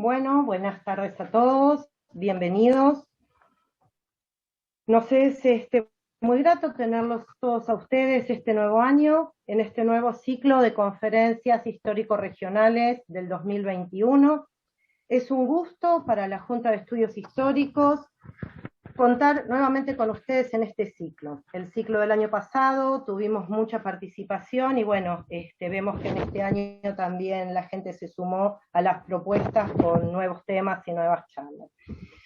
Bueno, buenas tardes a todos, bienvenidos. Nos es muy grato tenerlos todos a ustedes este nuevo año, en este nuevo ciclo de conferencias histórico-regionales del 2021. Es un gusto para la Junta de Estudios Históricos contar nuevamente con ustedes en este ciclo. El ciclo del año pasado tuvimos mucha participación y bueno, vemos que en este año también la gente se sumó a las propuestas con nuevos temas y nuevas charlas.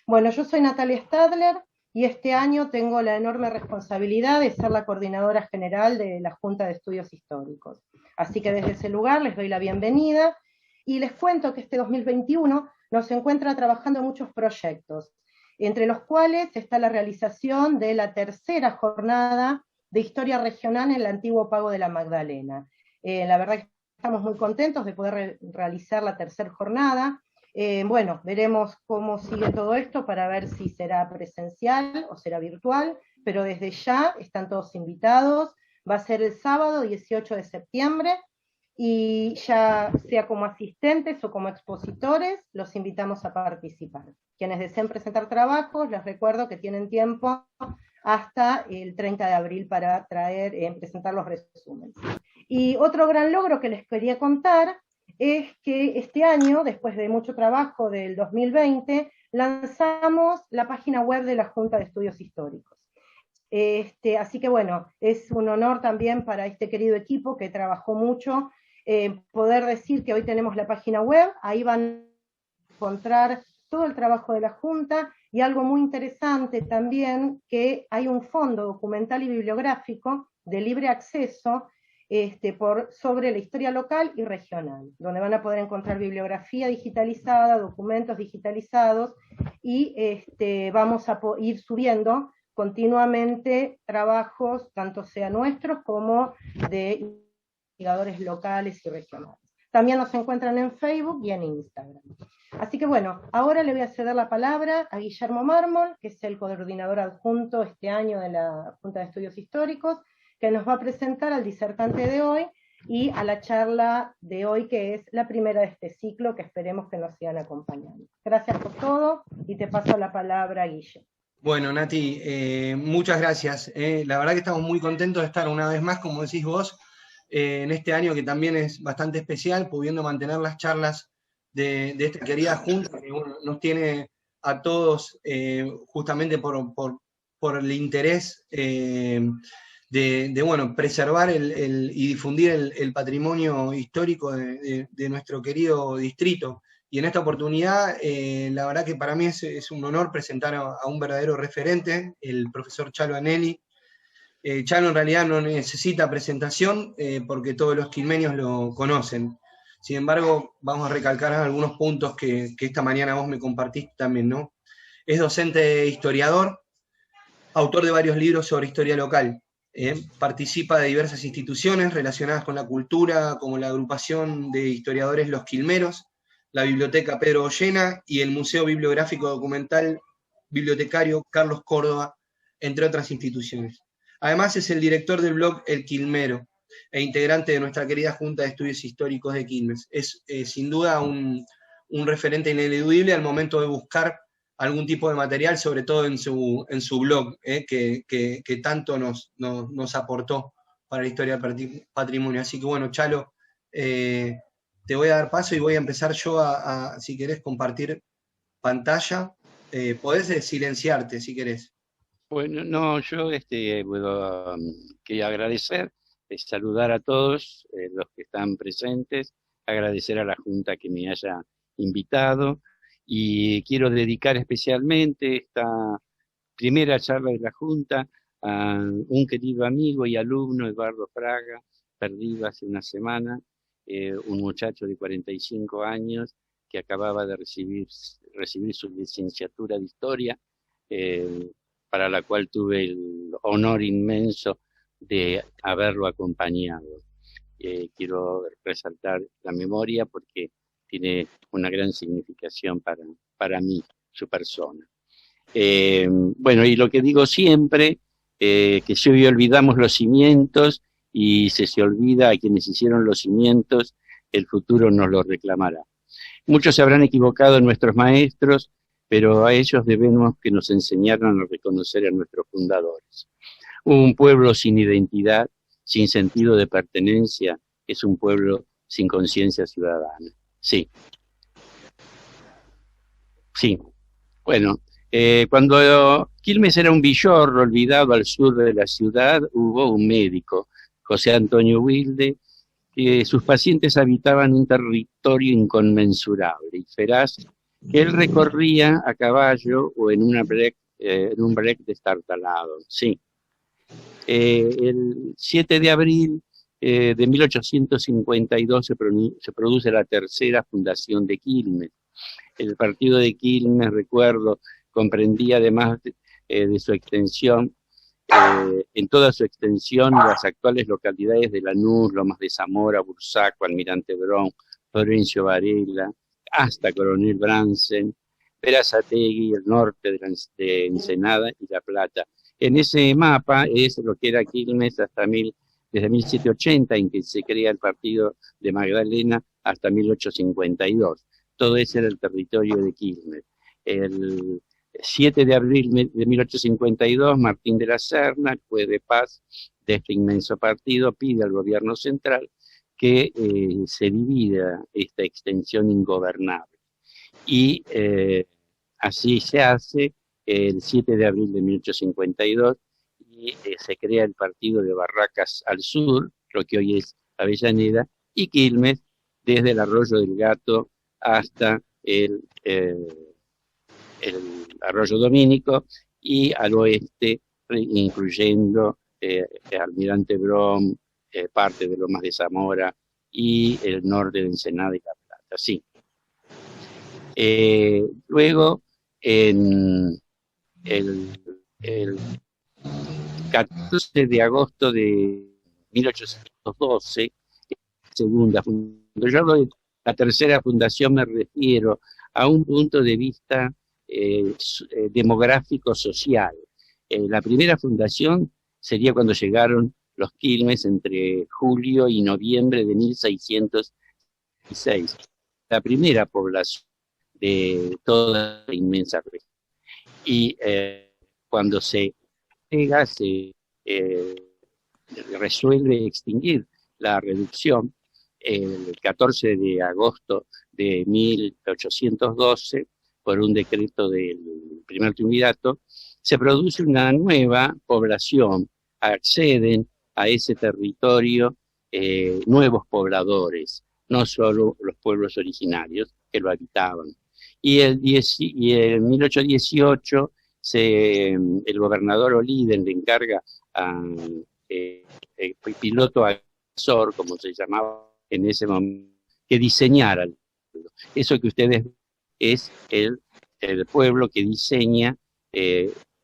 Bueno, yo soy Natalia Stadler y este año tengo la enorme responsabilidad de ser la coordinadora general de la Junta de Estudios Históricos. Así que desde ese lugar les doy la bienvenida y les cuento que este 2021 nos encuentra trabajando en muchos proyectos, entre los cuales está la realización de la tercera jornada de historia regional en el antiguo Pago de la Magdalena. La verdad que estamos muy contentos de poder realizar la tercera jornada. Bueno, veremos cómo sigue todo esto para ver si será presencial o será virtual, pero desde ya están todos invitados. Va a ser el sábado 18 de septiembre y ya sea como asistentes o como expositores, los invitamos a participar. Quienes deseen presentar trabajos, les recuerdo que tienen tiempo hasta el 30 de abril para presentar los resúmenes. Y otro gran logro que les quería contar es que este año, después de mucho trabajo del 2020, lanzamos la página web de la Junta de Estudios Históricos. Así que bueno, es un honor también para este querido equipo que trabajó mucho poder decir que hoy tenemos la página web, ahí van a encontrar todo el trabajo de la Junta y algo muy interesante también, que hay un fondo documental y bibliográfico de libre acceso sobre la historia local y regional, donde van a poder encontrar bibliografía digitalizada, documentos digitalizados, y vamos a ir subiendo continuamente trabajos, tanto sean nuestros como de investigadores locales y regionales. También nos encuentran en Facebook y en Instagram. Así que bueno, ahora le voy a ceder la palabra a Guillermo Mármol, que es el coordinador adjunto este año de la Junta de Estudios Históricos, que nos va a presentar al disertante de hoy y a la charla de hoy, que es la primera de este ciclo, que esperemos que nos sigan acompañando. Gracias por todo y te paso la palabra, Guille. Bueno, Nati, muchas gracias. La verdad que estamos muy contentos de estar una vez más, como decís vos, en este año que también es bastante especial, pudiendo mantener las charlas de esta querida Junta, que bueno, nos tiene a todos justamente por el interés de bueno, preservar y difundir el patrimonio histórico de nuestro querido distrito. Y en esta oportunidad, la verdad que para mí es un honor presentar a un verdadero referente, el profesor Chalo Anelli. Chalo en realidad no necesita presentación porque todos los quilmeños lo conocen. Sin embargo, vamos a recalcar algunos puntos que esta mañana vos me compartiste también, ¿no? Es docente historiador, autor de varios libros sobre historia local. Participa de diversas instituciones relacionadas con la cultura, como la agrupación de historiadores Los Quilmeros, la Biblioteca Pedro Goyena y el Museo Bibliográfico Documental Bibliotecario Carlos Córdoba, entre otras instituciones. Además es el director del blog El Quilmero e integrante de nuestra querida Junta de Estudios Históricos de Quilmes. Es sin duda un referente ineludible al momento de buscar algún tipo de material, sobre todo en su blog, que tanto nos aportó para la historia del patrimonio. Así que bueno, Chalo, te voy a dar paso y voy a empezar yo si querés, compartir pantalla. Podés silenciarte si querés. Bueno, no, yo quería agradecer, saludar a todos los que están presentes, agradecer a la Junta que me haya invitado y quiero dedicar especialmente esta primera charla de la Junta a un querido amigo y alumno, Eduardo Fraga, perdido hace una semana, un muchacho de 45 años que acababa de recibir su licenciatura de Historia, para la cual tuve el honor inmenso de haberlo acompañado. Quiero resaltar la memoria porque tiene una gran significación para mí, su persona. Bueno, y lo que digo siempre, que si hoy olvidamos los cimientos y se olvida a quienes hicieron los cimientos, el futuro nos lo reclamará. Muchos se habrán equivocado en nuestros maestros, pero a ellos debemos que nos enseñaran a reconocer a nuestros fundadores. Un pueblo sin identidad, sin sentido de pertenencia, es un pueblo sin conciencia ciudadana. Sí. Sí. Bueno, cuando Quilmes era un villorro olvidado al sur de la ciudad, hubo un médico, José Antonio Wilde, que sus pacientes habitaban un territorio inconmensurable y feraz que él recorría a caballo o en un break destartalado. Sí. El 7 de abril de 1852 se produce la tercera fundación de Quilmes. El partido de Quilmes, recuerdo, comprendía además de su extensión, en toda su extensión, las actuales localidades de Lanús, Lomas de Zamora, Bursaco, Almirante Brown, Florencio Varela, hasta Coronel Bransen, Berazategui, el norte de Ensenada y La Plata. En ese mapa es lo que era Quilmes desde 1780, en que se crea el partido de Magdalena, hasta 1852. Todo ese era el territorio de Quilmes. El 7 de abril de 1852, Martín de la Serna, juez de paz de este inmenso partido, pide al gobierno central que se divida esta extensión ingobernable. Y así se hace el 7 de abril de 1852 y se crea el partido de Barracas al sur, lo que hoy es Avellaneda, y Quilmes desde el Arroyo del Gato hasta el Arroyo Domínico y al oeste, incluyendo Almirante Brown, parte de Lomas de Zamora y el norte de Ensenada y La Plata. Sí. Luego, en el 14 de agosto de 1812, segunda fundación. Yo hablo de la tercera fundación, me refiero a un punto de vista demográfico social. La primera fundación sería cuando llegaron los Quilmes entre julio y noviembre de 1606. La primera población de toda la inmensa región. Y cuando se llega, se resuelve extinguir la reducción el 14 de agosto de 1812, por un decreto del primer triunvirato, se produce una nueva población, acceden a ese territorio nuevos pobladores, no solo los pueblos originarios que lo habitaban. Y en 1818 el gobernador Oliden le encarga al piloto asesor, como se llamaba en ese momento, que diseñara el pueblo. Eso que ustedes ven es el pueblo que diseña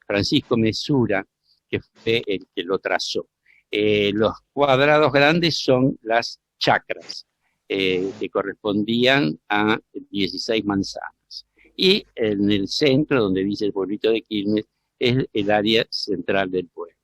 Francisco Mesura, que fue el que lo trazó. Los cuadrados grandes son las chacras, que correspondían a 16 manzanas. Y en el centro, donde dice el pueblito de Quilmes, es el área central del pueblo.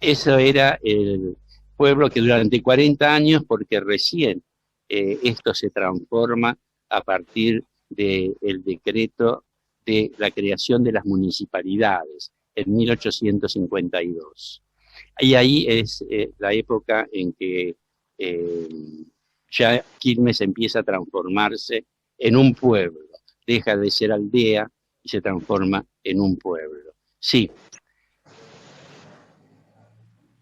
Eso era el pueblo que durante 40 años, porque recién esto se transforma a partir del decreto de la creación de las municipalidades en 1852. Y ahí es la época en que ya Quilmes empieza a transformarse en un pueblo, deja de ser aldea y se transforma en un pueblo. Sí.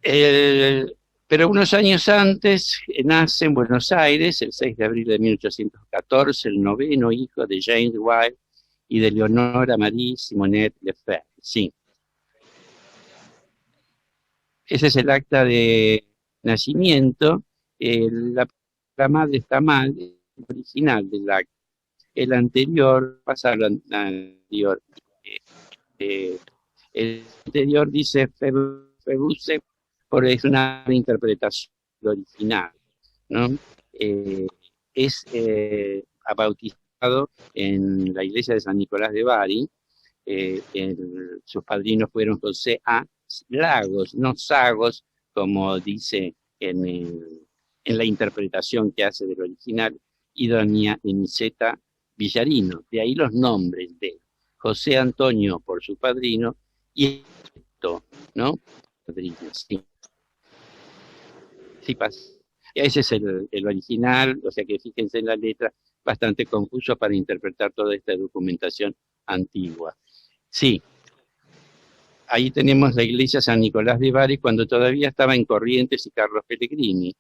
Pero unos años antes nace en Buenos Aires, el 6 de abril de 1814, el noveno hijo de James Wilde y de Leonora Marie Simonette Lefebvre. Sí. Ese es el acta de nacimiento. La madre está mal, el original del acta. El anterior, pasa al anterior. El anterior dice Febuse, porque es una interpretación original, ¿no? Es bautizado en la iglesia de San Nicolás de Bari. Sus padrinos fueron José A. Lagos, no Sagos, como dice en la interpretación que hace del original, y doña Eniceta Villarino. De ahí los nombres de José Antonio por su padrino y esto, ¿no? Padrino, sí. Sí pasa. Ese es el original, o sea que fíjense en la letra, bastante confuso para interpretar toda esta documentación antigua. Sí, ahí tenemos la iglesia San Nicolás de Bari cuando todavía estaba en Corrientes y Carlos Pellegrini,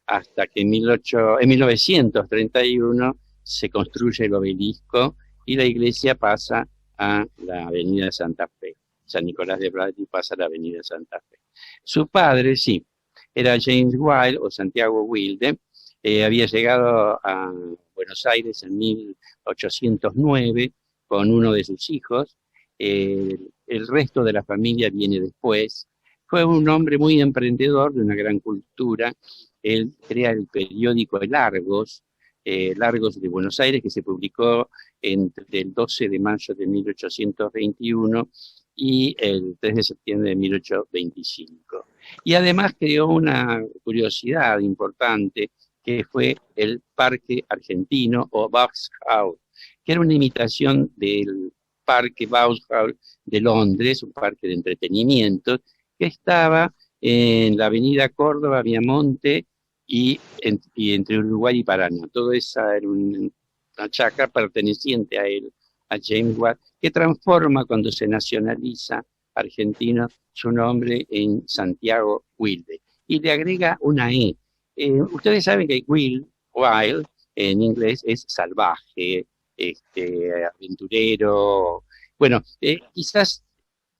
hasta que en 1931 se construye el obelisco y la iglesia pasa a la avenida Santa Fe. San Nicolás de Bari pasa a la avenida Santa Fe. Su padre, sí, era James Wilde o Santiago Wilde, había llegado a Buenos Aires en 1809 con uno de sus hijos, el resto de la familia viene después. Fue un hombre muy emprendedor, de una gran cultura. Él crea el periódico El Argos, Argos de Buenos Aires, que se publicó entre el 12 de mayo de 1821 y el 3 de septiembre de 1825. Y además creó una curiosidad importante, que fue el Parque Argentino o Vauxhall, que era una imitación del Parque Vauxhall de Londres, un parque de entretenimiento, que estaba en la avenida Córdoba, Viamonte y entre Uruguay y Paraná. Todo esa era una chacra perteneciente a él, a James Watt, que transforma cuando se nacionaliza argentino su nombre en Santiago Wilde y le agrega una E. Ustedes saben que Wild en inglés es salvaje, aventurero. Bueno, quizás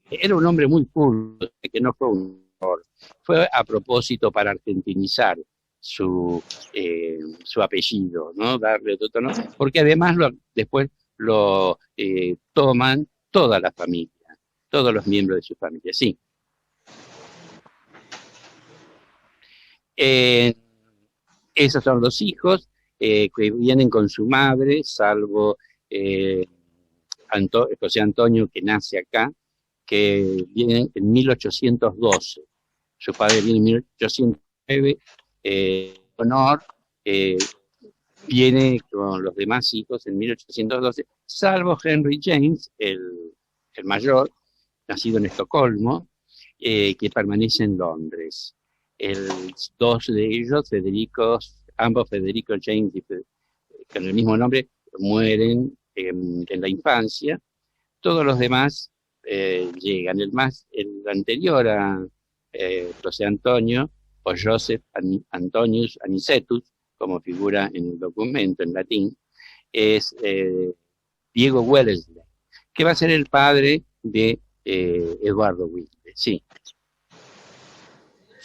era un hombre muy culto, que no fue un error. Fue a propósito para argentinizar su apellido, ¿no? Darle otro tono, porque además después lo toman toda la familia, todos los miembros de su familia, sí. Esos son los hijos que vienen con su madre, salvo José Antonio, que nace acá, que viene en 1812. Su padre viene en 1809. Honor viene con los demás hijos en 1812, salvo Henry James, el mayor, nacido en Estocolmo, que permanece en Londres. Dos de ellos, ambos Federico James, con el mismo nombre, mueren en la infancia. Todos los demás llegan. El anterior a José Antonio, o Joseph Antonius Anicetus, como figura en el documento en latín, es Diego Wellesley, que va a ser el padre de Eduardo Wilde. Sí.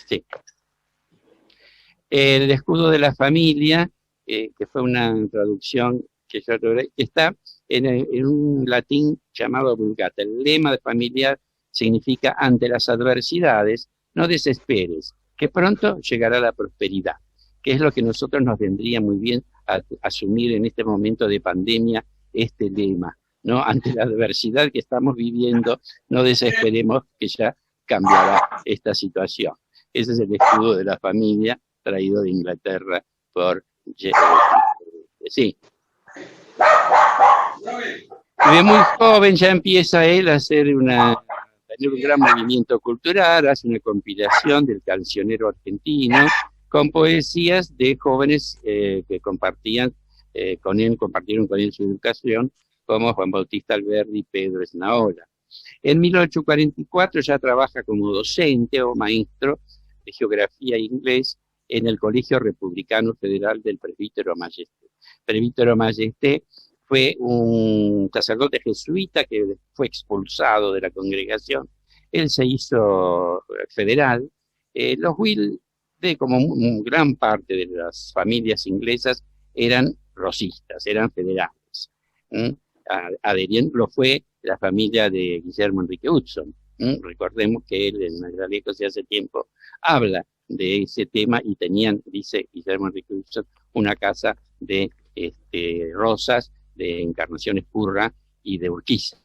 Sí. El escudo de la familia, que fue una traducción que yo logré, está en un latín llamado Vulgata. El lema de familiar significa: ante las adversidades, no desesperes, que pronto llegará la prosperidad, que es lo que nosotros nos vendría muy bien a asumir en este momento de pandemia, este lema, ¿no? Ante la adversidad que estamos viviendo, no desesperemos, que ya cambiará esta situación. Ese es el escudo de la familia, traído de Inglaterra por... sí. De muy joven ya empieza él a tener un gran movimiento cultural, hace una compilación del cancionero argentino, con poesías de jóvenes que compartieron con él su educación, como Juan Bautista Alberdi y Pedro Esnaola. En 1844 ya trabaja como docente o maestro de geografía e inglés en el Colegio Republicano Federal del Presbítero Majesté. Presbítero Majesté fue un sacerdote jesuita que fue expulsado de la congregación. Él se hizo federal. Los Wilde, como gran parte de las familias inglesas, eran rosistas, eran federales. Lo fue la familia de Guillermo Enrique Hudson. Recordemos que él en Magdalejos de hace tiempo habla de ese tema y tenían, dice Guillermo Enrique Hudson, una casa de rosas, de Encarnación Espurra y de Urquiza.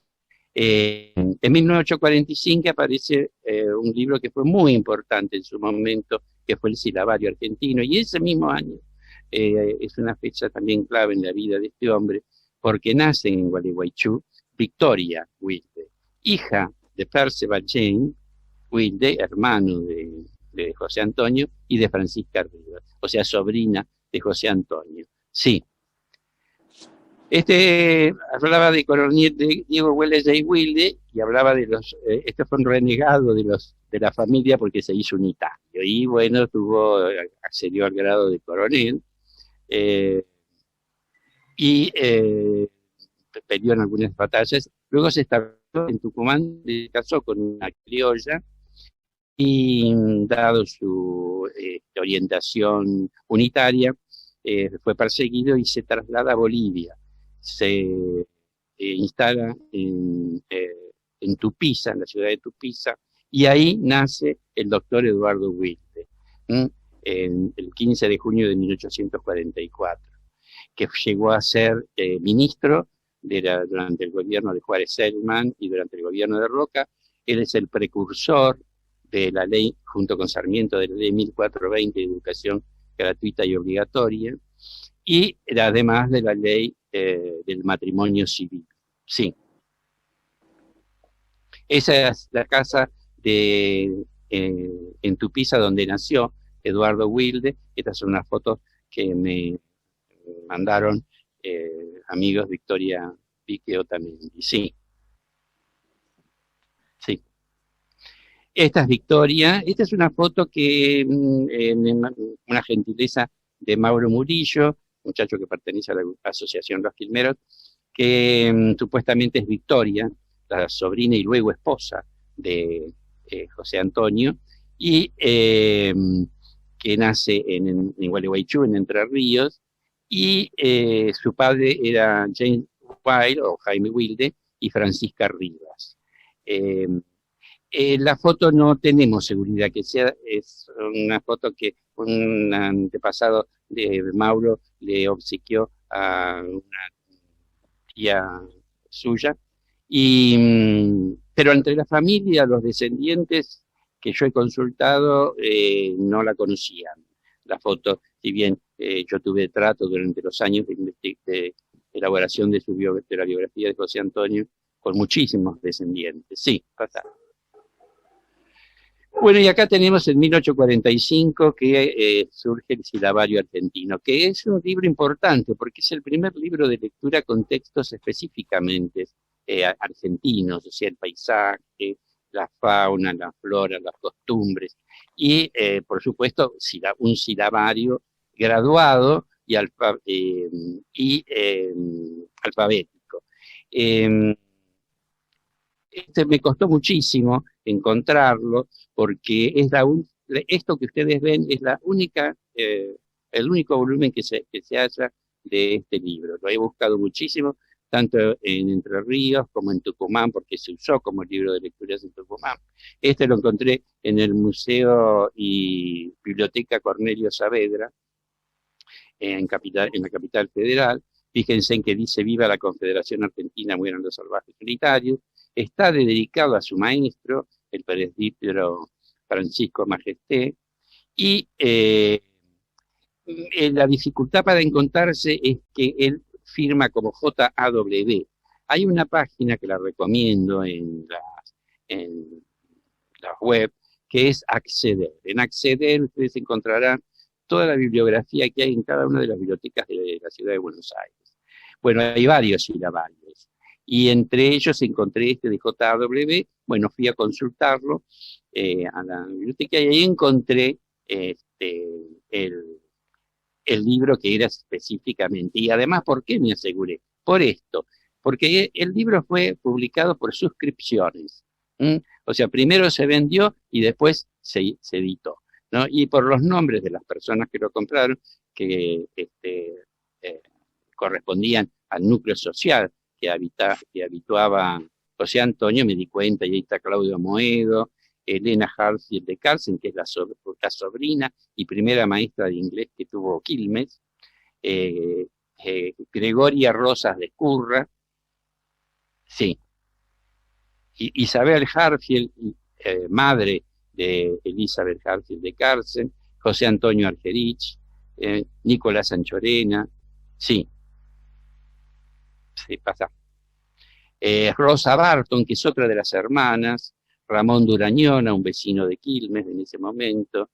En 1845 aparece un libro que fue muy importante en su momento, que fue el Silabario Argentino, y ese mismo año es una fecha también clave en la vida de este hombre, porque nace en Gualeguaychú Victoria Wilde, hija de Percival James Wilde, hermano de José Antonio, y de Francisca Rivas, o sea, sobrina de José Antonio. Sí. Hablaba de coronel de Diego Welles J. Wilde y hablaba de este fue un renegado de la familia porque se hizo unitario y bueno, accedió al grado de coronel y peleó en algunas batallas. Luego se estableció en Tucumán, se casó con una criolla y dado su orientación unitaria, fue perseguido y se traslada a Bolivia. Se instala en Tupiza, en la ciudad de Tupiza, y ahí nace el doctor Eduardo Wilde, el 15 de junio de 1844, que llegó a ser ministro durante el gobierno de Juárez Selman y durante el gobierno de Roca. Él es el precursor de la ley, junto con Sarmiento, de la ley 1420 de educación gratuita y obligatoria, y además de la ley del matrimonio civil. Sí. Esa es la casa en Tupiza donde nació Eduardo Wilde. Estas son unas fotos que me mandaron amigos Victoria Vique Otamendi. Sí. Sí. Esta es Victoria. Esta es una foto que una gentileza de Mauro Murillo, muchacho que pertenece a la asociación Los Quilmeros, que supuestamente es Victoria, la sobrina y luego esposa de José Antonio, y que nace en Gualeguaychú, en Entre Ríos, y su padre era James Wilde, o Jaime Wilde, y Francisca Rivas. La foto no tenemos seguridad que sea, es una foto que un antepasado de Mauro le obsequió a una tía suya, pero entre la familia, los descendientes que yo he consultado no la conocían. La foto, si bien yo tuve trato durante los años de elaboración de la biografía de José Antonio con muchísimos descendientes. Sí, pasa. Bueno, y acá tenemos en 1845 que surge el Silabario Argentino, que es un libro importante porque es el primer libro de lectura con textos específicamente argentinos, o sea, el paisaje, la fauna, la flora, las costumbres, y por supuesto un silabario graduado y alfabético. Me costó muchísimo encontrarlo porque esto que ustedes ven es el único volumen que se halla de este libro. Lo he buscado muchísimo, tanto en Entre Ríos como en Tucumán, porque se usó como libro de lecturas en Tucumán. Lo encontré en el Museo y Biblioteca Cornelio Saavedra, en la capital federal. Fíjense en que dice: viva la Confederación Argentina, mueran los salvajes solitarios. Está dedicado a su maestro, el presbítero Francisco Majesté, y la dificultad para encontrarse es que él firma como JAW. Hay una página que la recomiendo en la web, que es Acceder. En Acceder ustedes encontrarán toda la bibliografía que hay en cada una de las bibliotecas de la ciudad de Buenos Aires. Bueno, hay varios silabarios, y entre ellos encontré este de JAW. Bueno, fui a consultarlo a la biblioteca y ahí encontré el libro que era específicamente. Y además, ¿por qué me aseguré? Por esto, porque el libro fue publicado por suscripciones. O sea, primero se vendió y después se editó, ¿no? Y por los nombres de las personas que lo compraron, que correspondían al núcleo social que habituaba José Antonio, me di cuenta, y ahí está Claudio Moedo, Elena Harfield de Carlsen, que es la sobrina y primera maestra de inglés que tuvo Quilmes, Gregoria Rosas de Curra, sí, Isabel Harfield, madre de Elizabeth Harfield de Carlsen, José Antonio Argerich, Nicolás Anchorena, sí, pasa. Rosa Barton, que es otra de las hermanas, Ramón Durañona, un vecino de Quilmes en ese momento,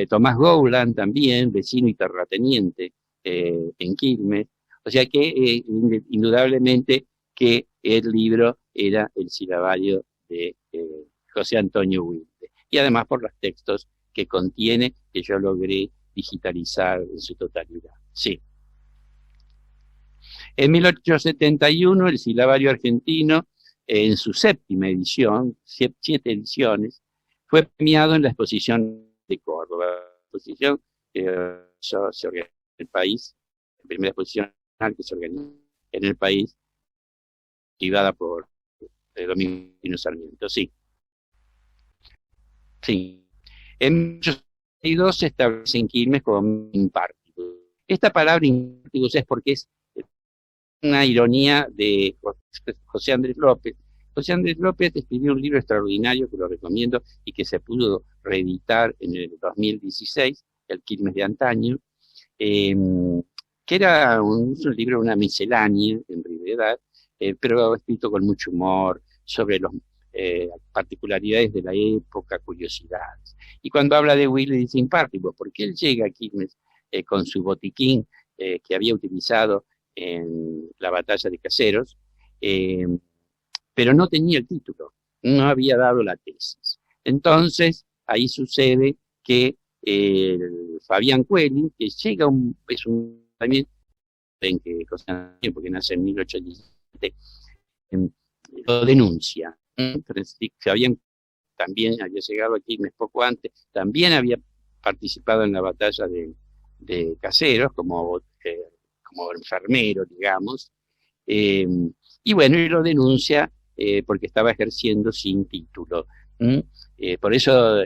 Tomás Gowland también, vecino y terrateniente en Quilmes. O sea que indudablemente que el libro era el silabario de José Antonio Wilde. Y además por los textos que contiene, que yo logré digitalizar en su totalidad. Sí. En 1871, el silabario argentino, en su séptima edición, 7 ediciones, fue premiado en la exposición de Córdoba. La exposición que se organizó en el país, la primera exposición que se organizó en el país, activada por Domingo Sarmiento. Sí. Sí. En 1862 se establece en Quilmes como impártibus. Esta palabra impártibus es porque es una ironía de José Andrés López. José Andrés López escribió un libro extraordinario que lo recomiendo y que se pudo reeditar en el 2016, El Quilmes de Antaño, que era un libro, una miscelánea en realidad, pero escrito con mucho humor sobre las particularidades de la época, curiosidades. Y cuando habla de Wilde dice impártibo, porque él llega a Quilmes con su botiquín que había utilizado en la batalla de Caseros, pero no tenía el título, no había dado la tesis. Entonces, ahí sucede que Fabián Quelling, que llega, también, en que porque nace en 1817, lo denuncia. Fabián también había llegado aquí un mes poco antes, también había participado en la batalla de Caseros como enfermero, digamos, y bueno, y lo denuncia porque estaba ejerciendo sin título. Por eso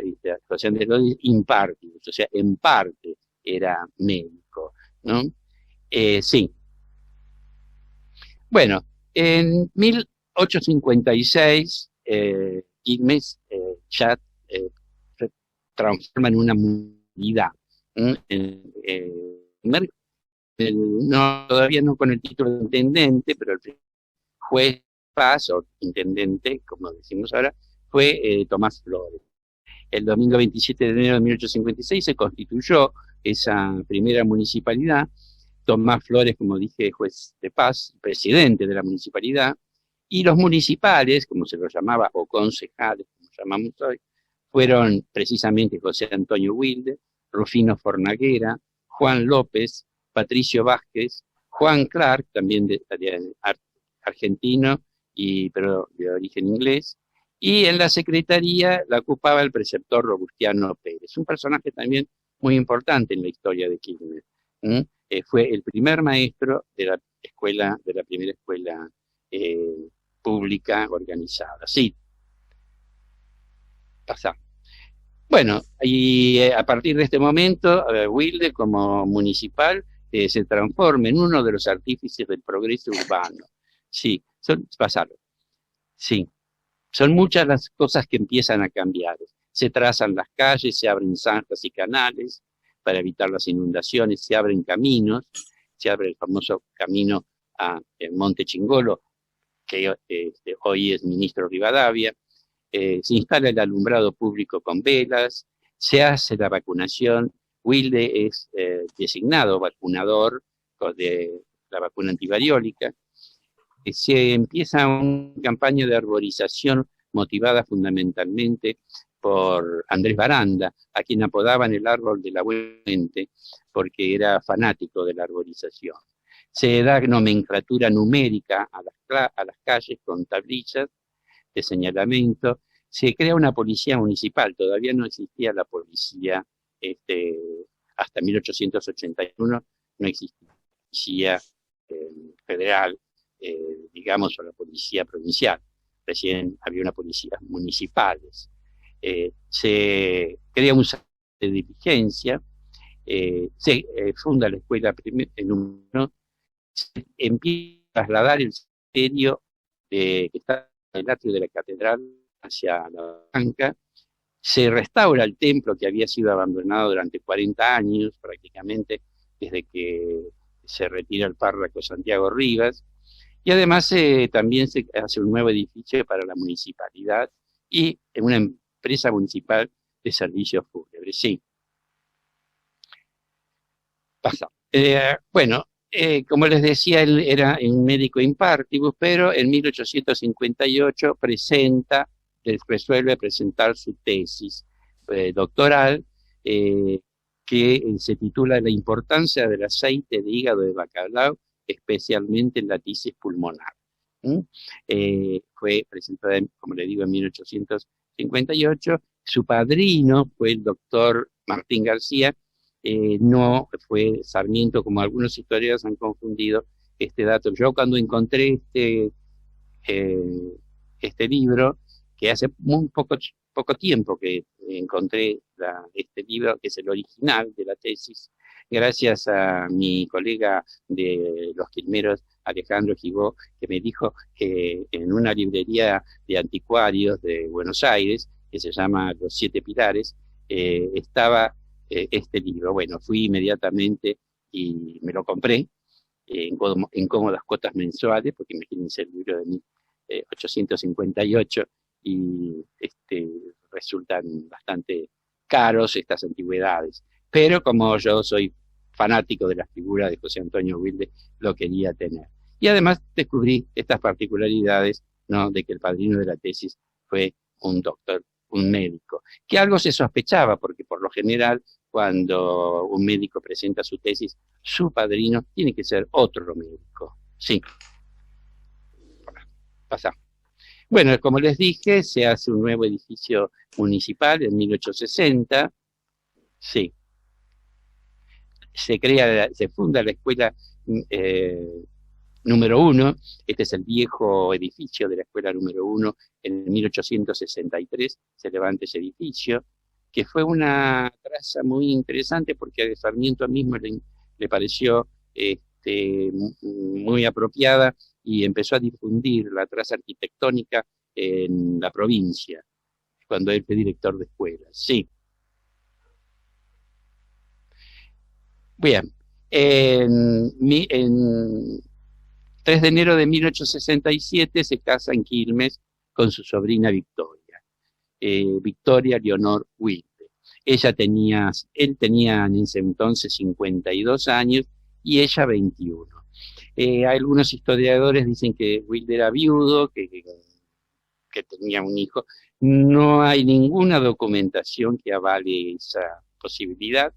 José Andrés López impártibus, o sea, en parte era médico, ¿no? Sí. Bueno, en 1856, Quilmes ya se transforma en una unidad. Todavía no con el título de intendente, pero el juez paz o intendente, como decimos ahora, fue Tomás Flores. El domingo 27 de enero de 1856 se constituyó esa primera municipalidad. Tomás Flores, como dije, juez de paz, presidente de la municipalidad, y los municipales, como se los llamaba, o concejales, como llamamos hoy, fueron precisamente José Antonio Wilde, Rufino Fornaguera, Juan López, Patricio Vázquez, Juan Clark, también argentino, pero de origen inglés, y en la secretaría la ocupaba el preceptor Robustiano Pérez, un personaje también muy importante en la historia de Quilmes. Fue el primer maestro de la primera escuela pública organizada. Sí. Pasá. Bueno, y a partir de este momento, Wilde como municipal se transforma en uno de los artífices del progreso urbano. Sí, Sí, son muchas las cosas que empiezan a cambiar. Se trazan las calles, se abren zanjas y canales para evitar las inundaciones, se abren caminos, se abre el famoso camino a Monte Chingolo, que hoy es ministro Rivadavia, se instala el alumbrado público con velas, se hace la vacunación. Wilde es designado vacunador de la vacuna antivariólica. Se empieza una campaña de arborización motivada fundamentalmente por Andrés Baranda, a quien apodaban el árbol de la buena gente porque era fanático de la arborización. Se da nomenclatura numérica a las calles con tablillas de señalamiento. Se crea una policía municipal, todavía no existía la policía, hasta 1881 no existía la policía federal, digamos, o la policía provincial. Recién había una policía municipales. Se crea un centro de diligencia, se funda la escuela número, se empieza a trasladar el cementerio que está en el atrio de la catedral hacia la banca, Se restaura el templo que había sido abandonado durante 40 años, prácticamente desde que se retira el párroco Santiago Rivas, y además también se hace un nuevo edificio para la municipalidad y una empresa municipal de servicios fúnebres. Sí. Pasa. Bueno, como les decía, él era un médico in partibus, pero en 1858 resuelve presentar su tesis doctoral, que se titula La importancia del aceite de hígado de bacalao, especialmente en la tisis pulmonar. Fue presentada, como le digo, en 1858. Su padrino fue el doctor Martín García, no fue Sarmiento, como algunos historiadores han confundido este dato. Yo cuando encontré este libro, que hace muy poco tiempo que encontré este libro, que es el original de la tesis, gracias a mi colega de Los Quilmeros, Alejandro Gibó, que me dijo que en una librería de anticuarios de Buenos Aires, que se llama Los Siete Pilares, estaba este libro. Bueno, fui inmediatamente y me lo compré en cómodas cuotas mensuales, porque imagínense el libro de 1858 y resultan bastante caros estas antigüedades. Pero como yo soy fanático de la figura de José Antonio Wilde, lo quería tener. Y además descubrí estas particularidades, ¿no?, de que el padrino de la tesis fue un doctor, un médico, que algo se sospechaba, porque por lo general cuando un médico presenta su tesis, su padrino tiene que ser otro médico. Sí. Pasamos. Bueno, como les dije, se hace un nuevo edificio municipal en 1860. Sí. Se funda la escuela número 1. Este es el viejo edificio de la escuela número 1. En 1863 se levanta ese edificio, que fue una traza muy interesante porque a Sarmiento mismo le pareció muy apropiada y empezó a difundir la traza arquitectónica en la provincia, cuando él fue director de escuelas. Sí. Bien, en 3 de enero de 1867 se casa en Quilmes con su sobrina Victoria. Victoria Leonor Wilde. Él tenía en ese entonces 52 años y ella 21. Algunos historiadores dicen que Wilde era viudo, que tenía un hijo. No hay ninguna documentación que avale esa posibilidad,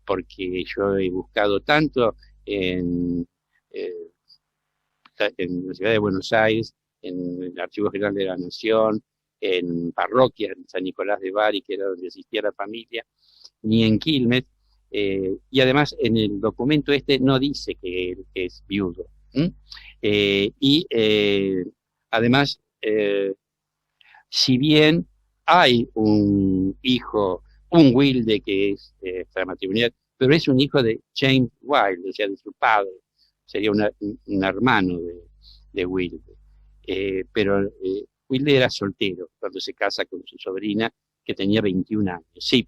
porque yo he buscado tanto en la ciudad de Buenos Aires, en el Archivo General de la Nación, en parroquias, en San Nicolás de Bari, que era donde asistía la familia, ni en Quilmes, y además en el documento no dice que él es viudo. Además, si bien hay un hijo, un Wilde que es extramatrimonial, pero es un hijo de James Wilde, o sea, de su padre, sería un hermano de Wilde. Pero Wilde era soltero cuando se casa con su sobrina, que tenía 21 años. Sí.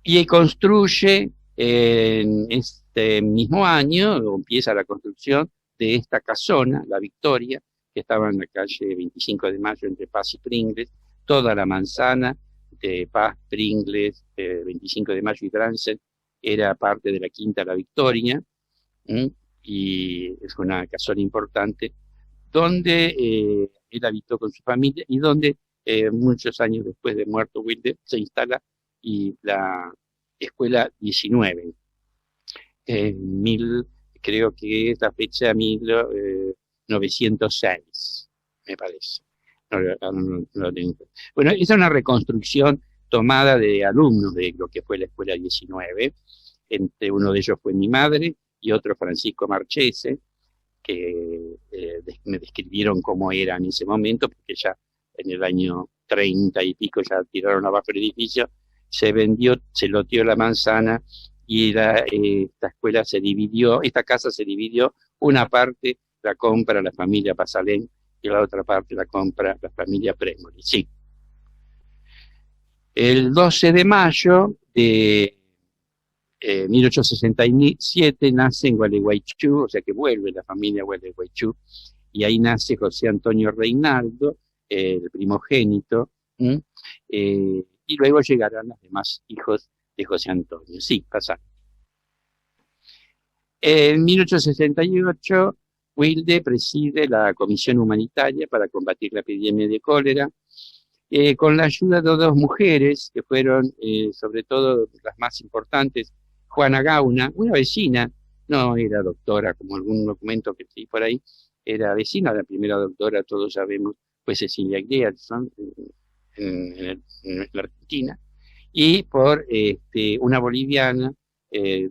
Y construye en este mismo año, empieza la construcción de esta casona, la Victoria, que estaba en la calle 25 de Mayo entre Paz y Pringles, toda la manzana de Paz, Pringles, 25 de Mayo y Bransen era parte de la Quinta La Victoria, y es una casona importante, donde él habitó con su familia y donde muchos años después de muerto Wilde se instala y la escuela 19. Creo que es la fecha 1906, me parece. No tengo. Bueno, esa es una reconstrucción tomada de alumnos de lo que fue la escuela 19. Entre uno de ellos fue mi madre y otro Francisco Marchese, que me describieron cómo era en ese momento, porque ya en el año 30 y pico ya tiraron abajo el edificio, se loteó la manzana y esta escuela se dividió, esta casa se dividió, una parte la compra la familia Pasalén y la otra parte la compra la familia Premoli. Sí. El 12 de mayo de 1867 nace en Gualeguaychú, o sea que vuelve la familia a Gualeguaychú, y ahí nace José Antonio Reinaldo, el primogénito, y luego llegarán los demás hijos de José Antonio. Sí, pasa. En 1868, Wilde preside la Comisión Humanitaria para combatir la epidemia de cólera, con la ayuda de dos mujeres, que fueron sobre todo las más importantes, Juana Gauna, una vecina, no era doctora, como algún documento que leí por ahí, era vecina, la primera doctora, todos sabemos, fue Cecilia Grierson en la Argentina, y por una boliviana,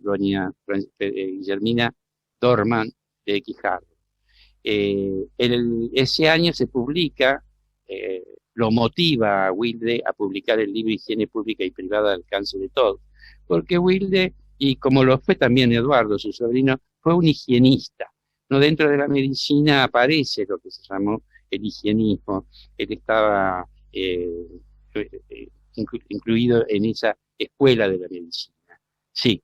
doña Guillermina Dorman de Quijarro. Ese año se publica, lo motiva a Wilde a publicar el libro Higiene Pública y Privada al alcance de todos, porque Wilde, y como lo fue también Eduardo, su sobrino, fue un higienista. No, dentro de la medicina aparece lo que se llamó el higienismo. Él estaba incluido en esa escuela de la medicina. Sí.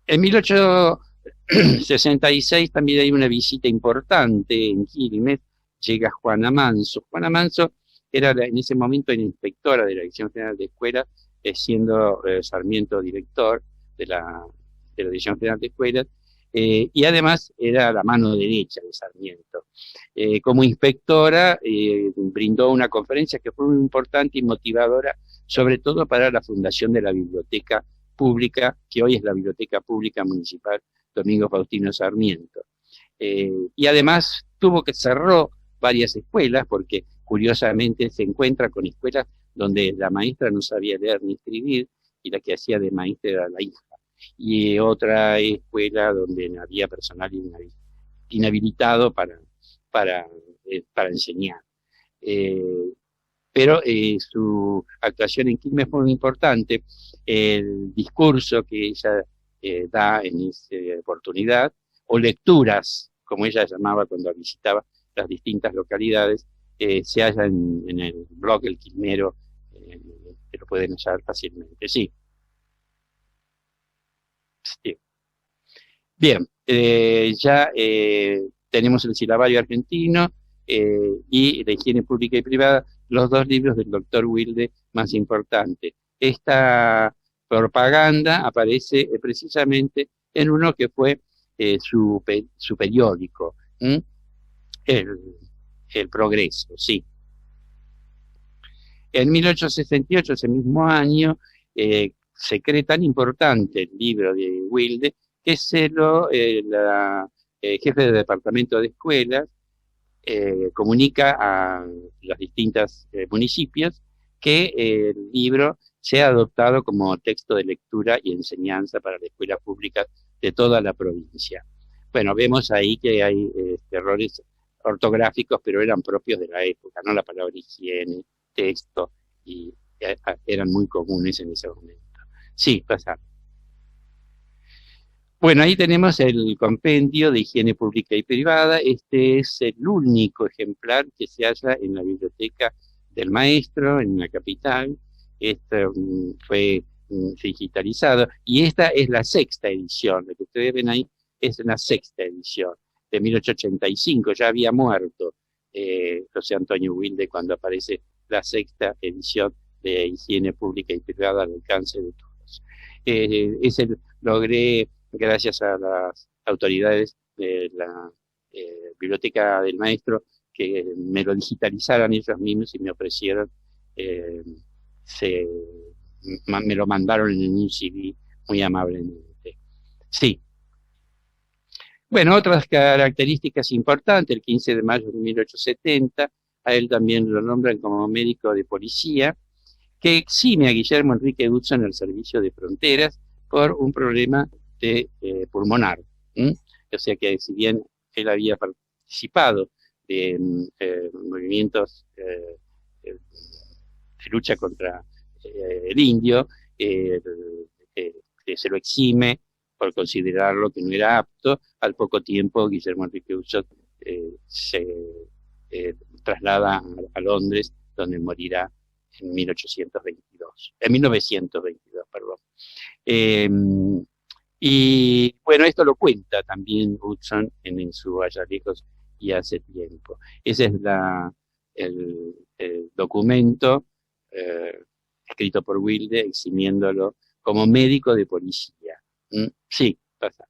En 1866 también hay una visita importante en Quilmes, llega Juana Manso. Juana Manso era en ese momento la inspectora de la Dirección General de Escuelas, siendo Sarmiento director de la Dirección General de Escuelas, y además era la mano derecha de Sarmiento. Como inspectora brindó una conferencia que fue muy importante y motivadora, sobre todo para la fundación de la biblioteca pública, que hoy es la Biblioteca Pública Municipal Domingo Faustino Sarmiento. Y además tuvo que cerrar varias escuelas, porque curiosamente se encuentra con escuelas donde la maestra no sabía leer ni escribir, y la que hacía de maestra era la hija. Y otra escuela donde había personal inhabilitado para enseñar. Pero su actuación en Quilmes fue muy importante. El discurso que ella da en esa oportunidad, o lecturas, como ella llamaba cuando visitaba las distintas localidades, se halla en el blog El Quilmero, que lo pueden hallar fácilmente. Sí. Sí. Bien, ya tenemos el silabario argentino y la higiene pública y privada, los dos libros del doctor Wilde más importantes. Esta propaganda aparece precisamente en uno que fue su periódico, el Progreso, sí. En 1868, ese mismo año, se cree tan importante el libro de Wilde que la jefe del departamento de escuelas comunica a los distintos municipios que el libro sea adoptado como texto de lectura y enseñanza para las escuelas públicas de toda la provincia. Bueno, vemos ahí que hay errores ortográficos, pero eran propios de la época, ¿no? La palabra higiene, texto, y eran muy comunes en ese momento. Sí, pasa. Bueno, ahí tenemos el compendio de higiene pública y privada. Este es el único ejemplar que se halla en la biblioteca del maestro, en la capital. Esto fue digitalizado, y esta es la sexta edición. Lo que ustedes ven ahí es la sexta edición, de 1885. Ya había muerto José Antonio Wilde cuando aparece la sexta edición de higiene pública y privada al alcance de todos. Logré, gracias a las autoridades de la biblioteca del maestro, que me lo digitalizaran ellos mismos y me ofrecieron, me lo mandaron en un CD muy amablemente. Sí. Bueno, otras características importantes: el 15 de mayo de 1870, a él también lo nombran como médico de policía, que exime a Guillermo Enrique Hudson del servicio de fronteras por un problema de pulmonar. O sea que, si bien él había participado de movimientos de lucha contra el indio, se lo exime por considerarlo que no era apto. Al poco tiempo, Guillermo Enrique Hudson se traslada a Londres, donde morirá en 1922, perdón. Y bueno, esto lo cuenta también Hudson en su Allá lejos y hace tiempo. Ese es el documento escrito por Wilde, eximiéndolo como médico de policía. Sí, pasa.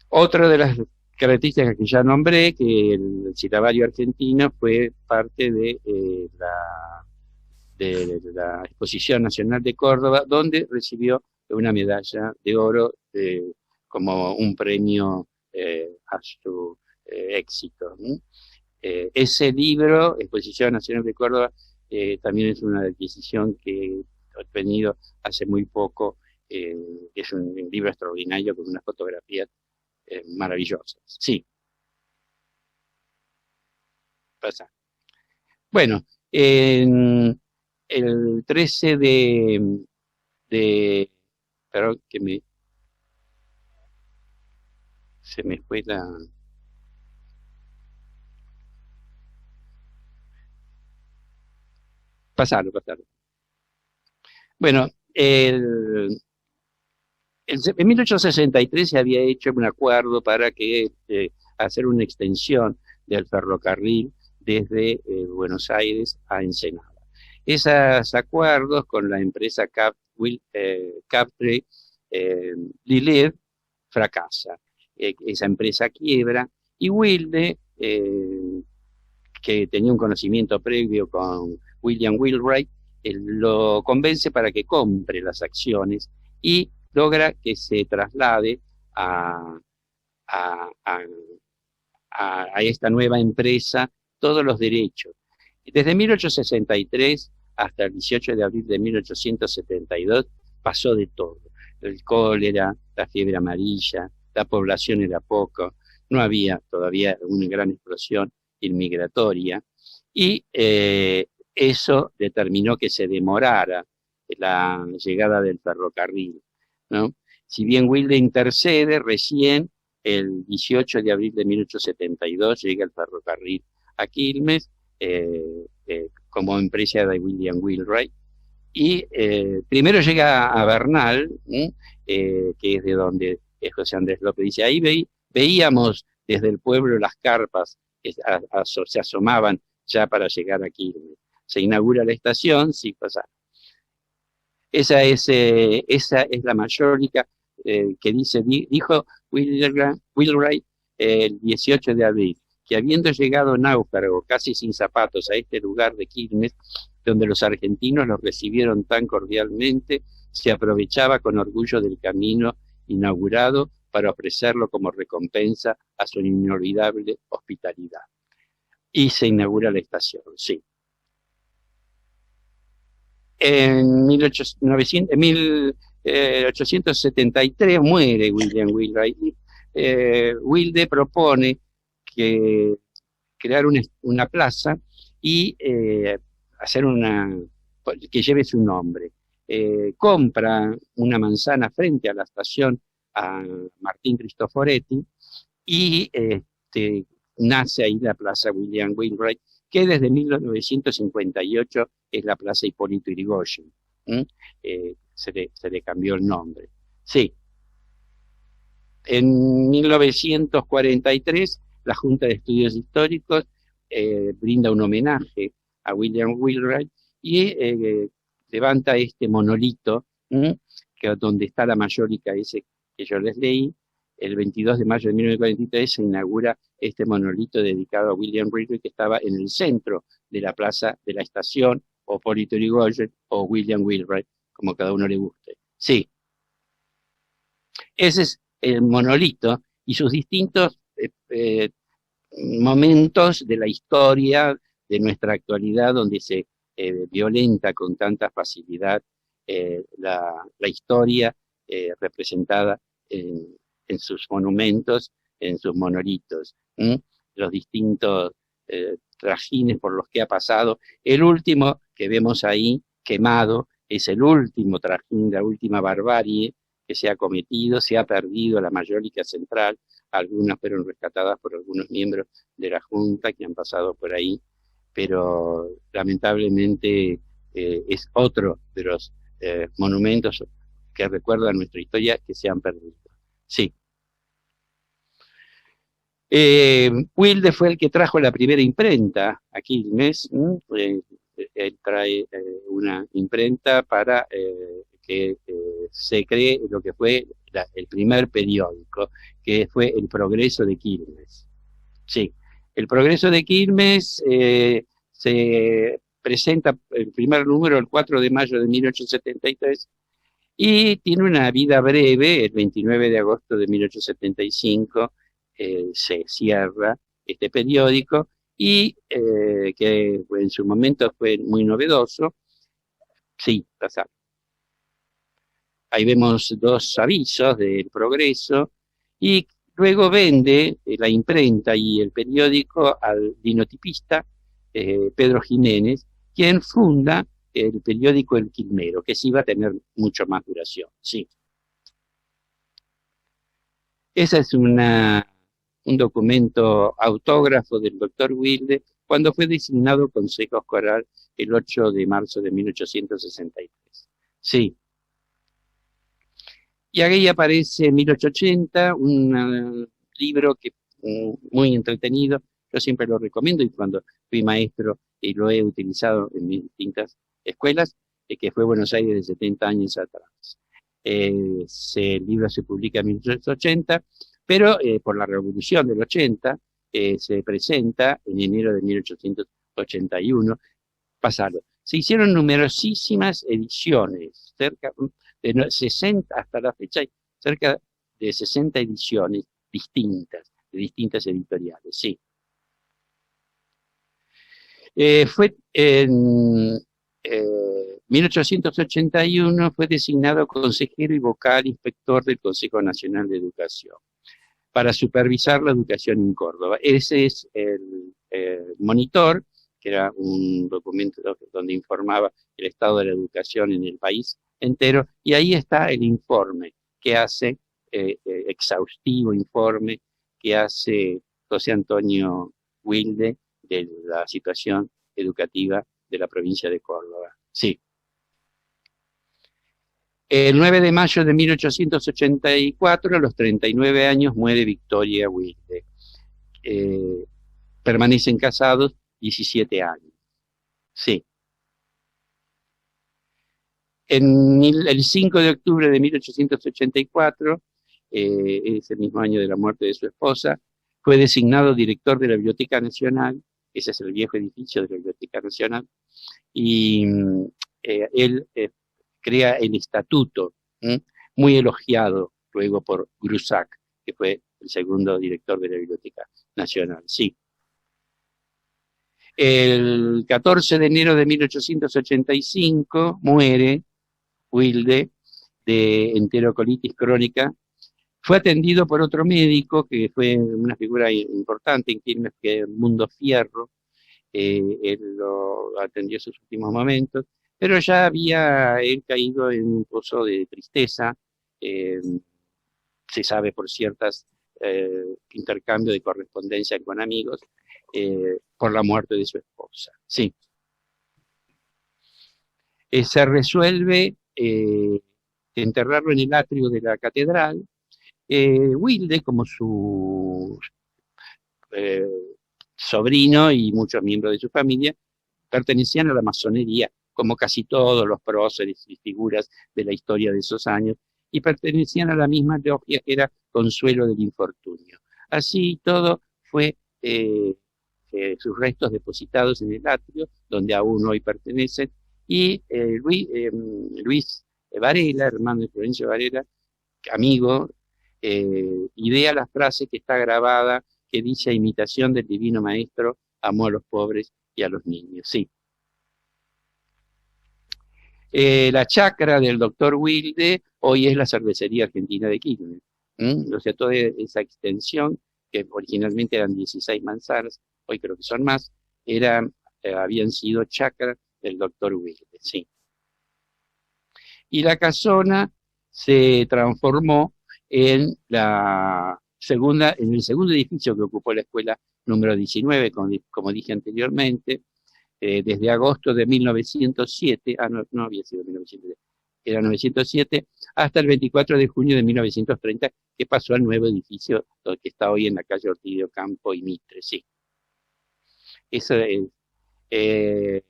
Otra de las características que ya nombré, que el silabario argentino fue parte de la Exposición Nacional de Córdoba, donde recibió una medalla de oro como un premio a su éxito. Ese libro, Exposición Nacional de Córdoba, también es una adquisición que he obtenido hace muy poco. Es un libro extraordinario con unas fotografías maravillosas. Sí. Pasa. Bueno, el 13 perdón, que se me fue la... Pasarlo. Bueno, en 1863 se había hecho un acuerdo para hacer una extensión del ferrocarril desde Buenos Aires a Ensenada. Esos acuerdos con la empresa Captre Lillet fracasa. Esa empresa quiebra y Wilde, que tenía un conocimiento previo con William Wheelwright, lo convence para que compre las acciones y logra que se traslade a esta nueva empresa todos los derechos. Desde 1863 hasta el 18 de abril de 1872 pasó de todo. El cólera, la fiebre amarilla, la población era poco, no había todavía una gran explosión inmigratoria y eso determinó que se demorara la llegada del ferrocarril, ¿no? Si bien Wilde intercede, recién el 18 de abril de 1872 llega el ferrocarril a Quilmes como empresa de William Wheelwright y primero llega a Bernal, que es de donde José Andrés López dice, ahí veíamos desde el pueblo las carpas que se asomaban ya para llegar a Quilmes. Se inaugura la estación, sí pasa. Esa es la mayólica que dijo Wheelwright el 18 de abril, que habiendo llegado náufrago casi sin zapatos a este lugar de Quilmes, donde los argentinos los recibieron tan cordialmente, se aprovechaba con orgullo del camino inaugurado para ofrecerlo como recompensa a su inolvidable hospitalidad. Y se inaugura la estación, sí. En 1873 muere William Wheelwright. Wilde propone crear una plaza y hacer que lleve su nombre. Compra una manzana frente a la estación a Martín Cristoforetti y nace ahí la Plaza William Wheelwright, que desde 1958 es la Plaza Hipólito Yrigoyen. Se le cambió el nombre. Sí. En 1943, la Junta de Estudios Históricos brinda un homenaje a William Wheelwright y levanta este monolito, donde está la mayólica ese que yo les leí. El 22 de mayo de 1943 se inaugura este monolito dedicado a William Wheelwright, que estaba en el centro de la plaza de la estación, o Hipólito Yrigoyen, o William Wheelwright, como cada uno le guste. Sí. Ese es el monolito y sus distintos momentos de la historia de nuestra actualidad, donde se violenta con tanta facilidad la historia representada en sus monumentos, en sus monolitos, los distintos trajines por los que ha pasado. El último que vemos ahí, quemado, es el último trajín, la última barbarie que se ha cometido. Se ha perdido la mayólica central, algunas fueron rescatadas por algunos miembros de la Junta que han pasado por ahí, pero lamentablemente es otro de los monumentos que recuerdan nuestra historia que se han perdido. Sí. Wilde fue el que trajo la primera imprenta a Quilmes. Él trae una imprenta para que se cree lo que fue el primer periódico, que fue El Progreso de Quilmes. Sí, El Progreso de Quilmes se presenta el primer número el 4 de mayo de 1873 y tiene una vida breve. El 29 de agosto de 1875 se cierra este periódico y que en su momento fue muy novedoso. Sí, pasar. Ahí vemos dos avisos del Progreso y luego vende la imprenta y el periódico al linotipista Pedro Jiménez, quien funda el periódico El Quilmero, que sí va a tener mucho más duración. Sí. Ese es un documento autógrafo del doctor Wilde cuando fue designado Consejo Escolar el 8 de marzo de 1863. Sí. Y ahí aparece en 1880 un libro que muy entretenido, yo siempre lo recomiendo y cuando fui maestro y lo he utilizado en mis distintas escuelas, que fue Buenos Aires de 70 años atrás. El libro se publica en 1880, pero por la Revolución del 80 se presenta en enero de 1881. Pasado. Se hicieron numerosísimas ediciones, cerca de 60, hasta la fecha hay cerca de 60 ediciones distintas, de distintas editoriales, sí. Fue en 1881 fue designado consejero y vocal inspector del Consejo Nacional de Educación para supervisar la educación en Córdoba. Ese es el monitor, que era un documento donde informaba el estado de la educación en el país entero, y ahí está el informe que hace, exhaustivo informe, que hace José Antonio Wilde de la situación educativa de la provincia de Córdoba. Sí. El 9 de mayo de 1884, a los 39 años, muere Victoria Wilde. Permanecen casados 17 años. Sí. El 5 de octubre de 1884, ese mismo año de la muerte de su esposa, fue designado director de la Biblioteca Nacional. Ese es el viejo edificio de la Biblioteca Nacional, y él crea el estatuto, muy elogiado luego por Grusac, que fue el segundo director de la Biblioteca Nacional. Sí. El 14 de enero de 1885 muere Wilde de enterocolitis crónica. Fue atendido por otro médico que fue una figura importante en Quilmes, que es Mundo Fierro. Él lo atendió en sus últimos momentos, pero ya había él caído en un pozo de tristeza. Se sabe por ciertas intercambios de correspondencia con amigos, por la muerte de su esposa. Sí. Se resuelve enterrarlo en el atrio de la catedral. Wilde, como su sobrino y muchos miembros de su familia, pertenecían a la masonería, como casi todos los próceres y figuras de la historia de esos años, y pertenecían a la misma logia que era Consuelo del Infortunio. Así todo fue sus restos depositados en el atrio, donde aún hoy pertenecen, y Luis Varela, hermano de Florencio Varela, amigo, idea la frase que está grabada, que dice: a imitación del divino maestro, amó a los pobres y a los niños. Sí. La chacra del doctor Wilde hoy es la Cervecería Argentina de Quilmes. O sea, toda esa extensión, que originalmente eran 16 manzanas, hoy creo que son más, habían sido chacra del doctor Wilde. Sí. Y la casona se transformó en el segundo edificio que ocupó la escuela número 19, como dije anteriormente, desde agosto de 1907, no había sido 1907, era 907, hasta el 24 de junio de 1930, que pasó al nuevo edificio que está hoy en la calle Ortiz de Ocampo y Mitre, sí. Eso es.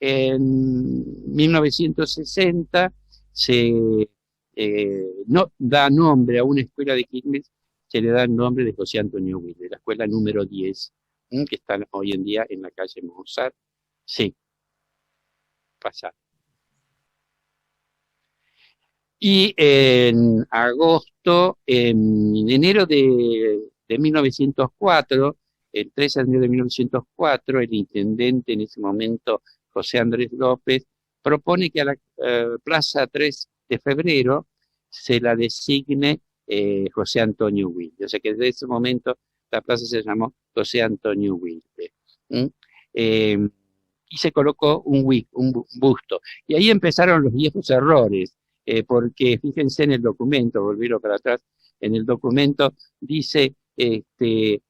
En 1960 se no, da nombre a una escuela de Quilmes, se le da el nombre de José Antonio Wilde, la escuela número 10, que está hoy en día en la calle Mozart. Sí, pasar. Y en agosto, en enero de 1904, el 13 de enero de 1904, el intendente en ese momento, José Andrés López, propone que a la Plaza 3 de Febrero se la designe José Antonio Wilde. O sea que desde ese momento la plaza se llamó José Antonio Wilde. Y se colocó un busto. Y ahí empezaron los viejos errores, porque fíjense en el documento, volvieron para atrás, en el documento dice que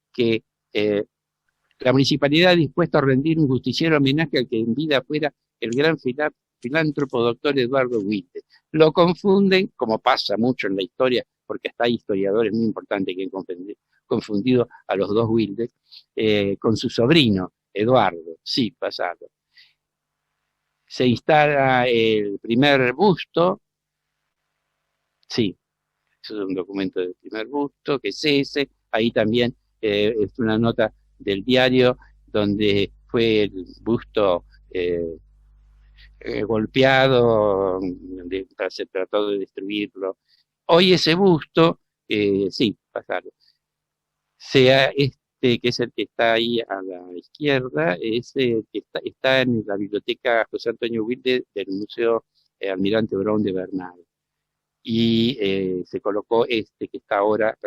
la municipalidad dispuesta a rendir un justiciero homenaje al que en vida fuera el gran filántropo doctor Eduardo Wilde. Lo confunden, como pasa mucho en la historia, porque hasta hay historiadores muy importantes que han confundido a los dos Wilde, con su sobrino, Eduardo, sí, pasado. Se instala el primer busto, sí, eso es un documento del primer busto, que es ese, ahí también es una nota del diario donde fue el busto golpeado, se trató de destruirlo. Hoy ese busto, sí, pasarlo. Sea que es el que está ahí a la izquierda, es el que está en la biblioteca José Antonio Wilde del Museo Almirante Brown de Bernal. Y se colocó que está ahora,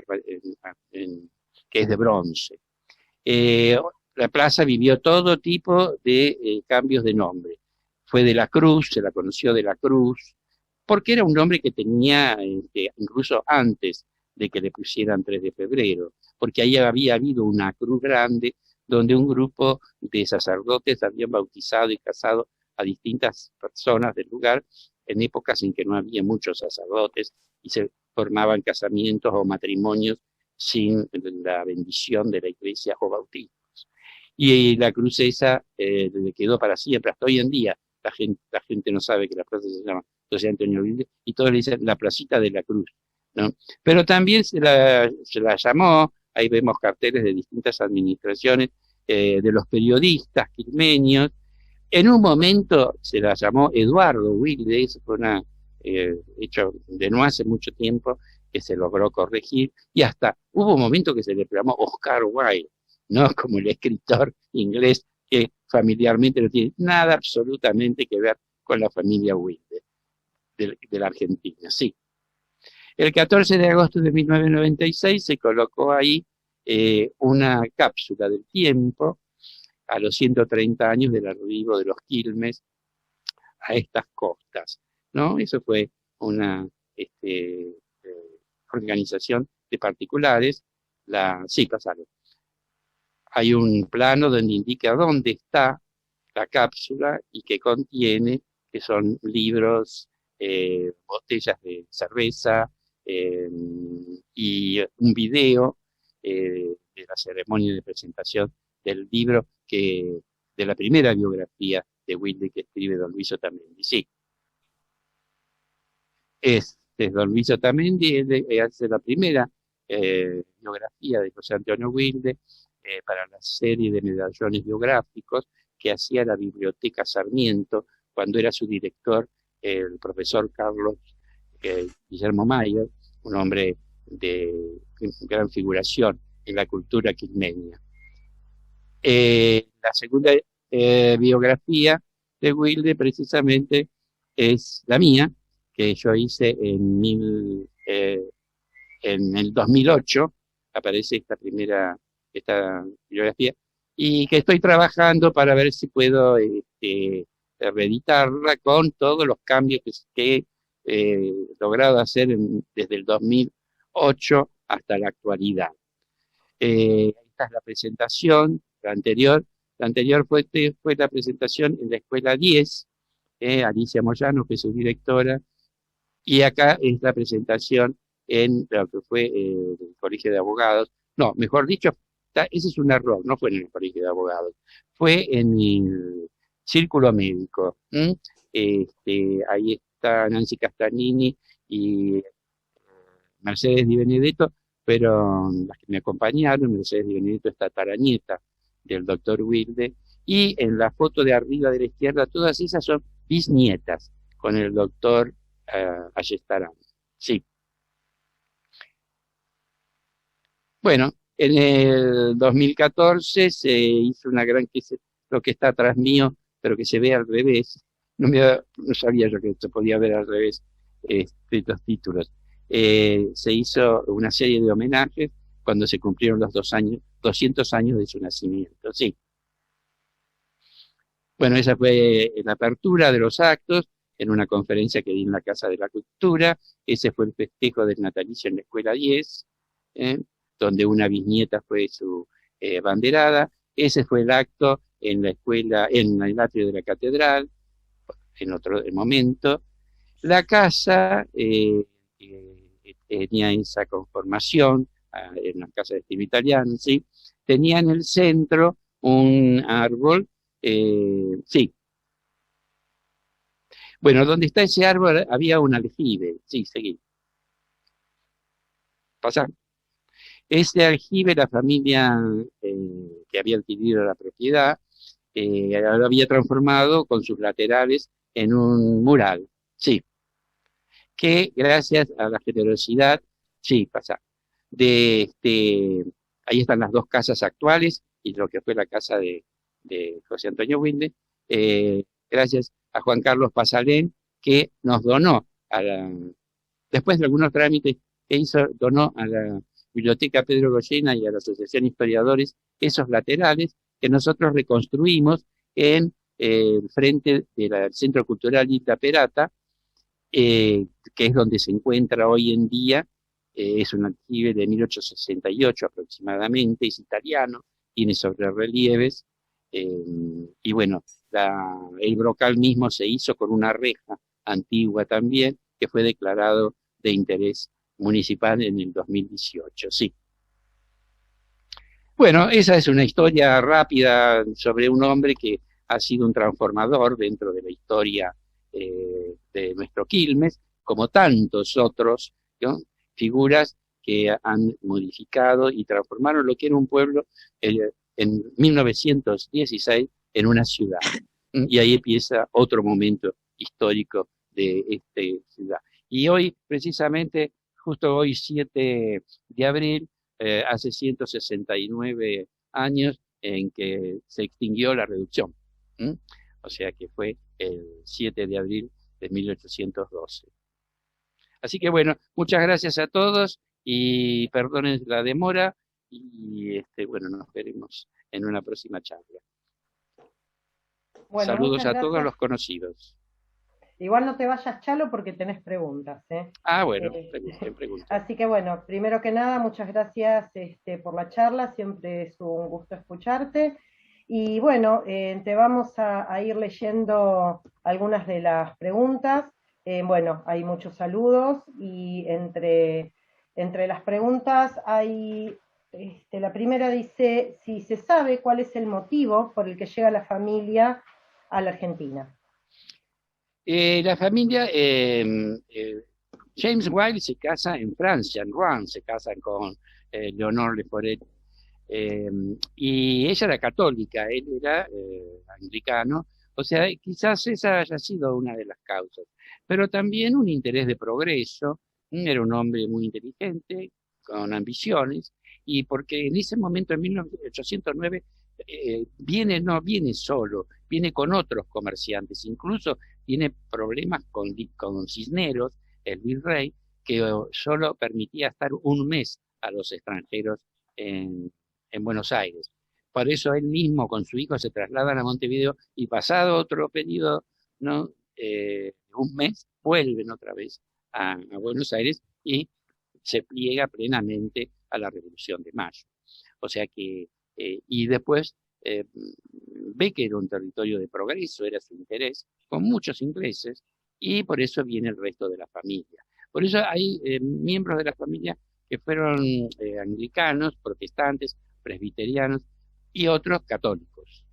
que es de bronce. La plaza vivió todo tipo de cambios de nombre. Fue de la Cruz, se la conoció de la Cruz, porque era un nombre que tenía incluso antes de que le pusieran 3 de febrero, porque ahí había habido una cruz grande donde un grupo de sacerdotes habían bautizado y casado a distintas personas del lugar en épocas en que no había muchos sacerdotes y se formaban casamientos o matrimonios sin la bendición de la iglesia o bautismos. Y la cruz esa le quedó para siempre, hasta hoy en día. La gente no sabe que la plaza se llama José Antonio Wilde y todos le dicen la placita de la cruz, ¿no? Pero también se la llamó, ahí vemos carteles de distintas administraciones, de los periodistas quilmeños. En un momento se la llamó Eduardo Wilde, eso fue una hecho de no hace mucho tiempo que se logró corregir, y hasta hubo un momento que se le llamó Oscar Wilde, ¿no? Como el escritor inglés que familiarmente no tiene nada absolutamente que ver con la familia Wilde de la Argentina, sí. El 14 de agosto de 1996 se colocó ahí una cápsula del tiempo a los 130 años del arribo de los Quilmes a estas costas, ¿no? Eso fue una organización de particulares. Sí, pasaron. Hay un plano donde indica dónde está la cápsula y que contiene, que son libros, botellas de cerveza y un video de la ceremonia de presentación del libro de la primera biografía de Wilde que escribe don Luis Otamendi. Sí, es don Luis Otamendi, hace la primera biografía de José Antonio Wilde para la serie de medallones biográficos que hacía la Biblioteca Sarmiento cuando era su director el profesor Carlos Guillermo Mayer, un hombre de gran figuración en la cultura quilmeña. La segunda biografía de Wilde precisamente es la mía, que yo hice en el 2008, aparece esta biografía, y que estoy trabajando para ver si puedo reeditarla con todos los cambios que he logrado hacer desde el 2008 hasta la actualidad. Esta es la presentación, la anterior, La anterior fue la presentación en la Escuela 10, Alicia Moyano, que es su directora, y acá es la presentación en lo que fue el Colegio de Abogados. No, mejor dicho, ese es un error, no fue en el Colegio de Abogados, fue en el Círculo Médico. Ahí está Nancy Castanini y Mercedes Di Benedetto, pero las que me acompañaron, Mercedes Di Benedetto está taranieta del doctor Wilde, y en la foto de arriba de la izquierda, todas esas son bisnietas, con el doctor Ayestarán. Sí. Bueno, en el 2014 se hizo una gran, lo que está atrás mío, pero que se ve al revés. No sabía yo que se podía ver al revés los títulos. Se hizo una serie de homenajes cuando se cumplieron los 200 años de su nacimiento. Sí. Bueno, esa fue la apertura de los actos en una conferencia que di en la Casa de la Cultura. Ese fue el festejo del natalicio en la Escuela 10, donde una bisnieta fue su banderada. Ese fue el acto en la escuela, en el atrio de la catedral, en otro momento. La casa tenía esa conformación, en la casa de estilo italiano, ¿sí? Tenía en el centro un árbol, sí. Bueno, donde está ese árbol había un aljibe, sí, seguí. Pasá. Ese aljibe, la familia que había adquirido la propiedad, lo había transformado con sus laterales en un mural, sí, que gracias a la generosidad, sí, pasa, ahí están las dos casas actuales y lo que fue la casa de José Antonio Wilde, gracias a Juan Carlos Pasalén, que nos donó, después de algunos trámites que hizo, donó a la Biblioteca Pedro Goyena y a la Asociación Historiadores esos laterales que nosotros reconstruimos en el frente del Centro Cultural Ita Perata, que es donde se encuentra hoy en día. Es un aljibe de 1868 aproximadamente, es italiano, tiene sobrerrelieves, y bueno, el brocal mismo se hizo con una reja antigua también, que fue declarado de interés municipal en el 2018, sí. Bueno, esa es una historia rápida sobre un hombre que ha sido un transformador dentro de la historia de nuestro Quilmes, como tantos otros, ¿no? Figuras que han modificado y transformaron lo que era un pueblo en 1916 en una ciudad. Y ahí empieza otro momento histórico de esta ciudad. Y hoy, precisamente, justo hoy, 7 de abril, hace 169 años en que se extinguió la reducción. O sea que fue el 7 de abril de 1812. Así que bueno, muchas gracias a todos y perdonen la demora y bueno, nos veremos en una próxima charla. Bueno, saludos a todos los conocidos. Igual no te vayas, Chalo, porque tenés preguntas, ¿eh? Bueno, preguntas. Así que bueno, primero que nada, muchas gracias por la charla, siempre es un gusto escucharte. Y bueno, te vamos a ir leyendo algunas de las preguntas. Bueno, hay muchos saludos y entre las preguntas hay, la primera dice, si se sabe cuál es el motivo por el que llega la familia a la Argentina. La familia, James Wilde se casa en Francia, en Rouen, se casan con Leonor Leforet, y ella era católica, él era anglicano, o sea, quizás esa haya sido una de las causas, pero también un interés de progreso. Era un hombre muy inteligente, con ambiciones, y porque en ese momento, en 1809, no viene solo, viene con otros comerciantes, incluso tiene problemas con Cisneros, el virrey, que solo permitía estar un mes a los extranjeros en Buenos Aires. Por eso él mismo con su hijo se trasladan a Montevideo y pasado otro periodo, ¿no? Un mes, vuelven otra vez a Buenos Aires y se pliega plenamente a la Revolución de Mayo. O sea que, y después ve que era un territorio de progreso, era su interés, con muchos ingleses, y por eso viene el resto de la familia. Por eso hay miembros de la familia que fueron anglicanos, protestantes, presbiterianos y otros católicos.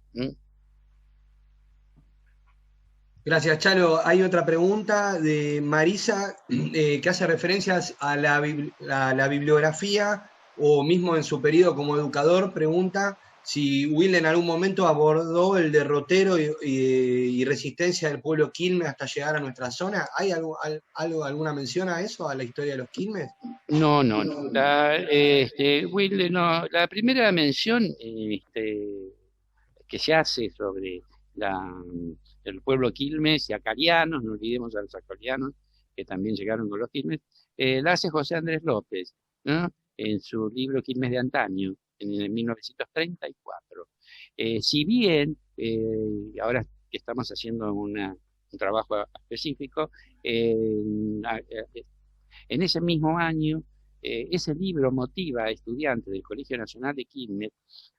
Gracias, Chalo. Hay otra pregunta de Marisa que hace referencias a la bibliografía, o mismo en su periodo como educador, pregunta si Wilde en algún momento abordó el derrotero y resistencia del pueblo quilmes hasta llegar a nuestra zona. ¿Hay alguna mención a eso, a la historia de los quilmes? No. Wilde no. La primera mención que se hace sobre el pueblo quilmes y acarianos, no olvidemos a los acarianos que también llegaron con los quilmes, la hace José Andrés López, ¿no? En su libro Quilmes de Antaño, en 1934. Si bien, ahora que estamos haciendo un trabajo específico, en ese mismo año, ese libro motiva a estudiantes del Colegio Nacional de Quilmes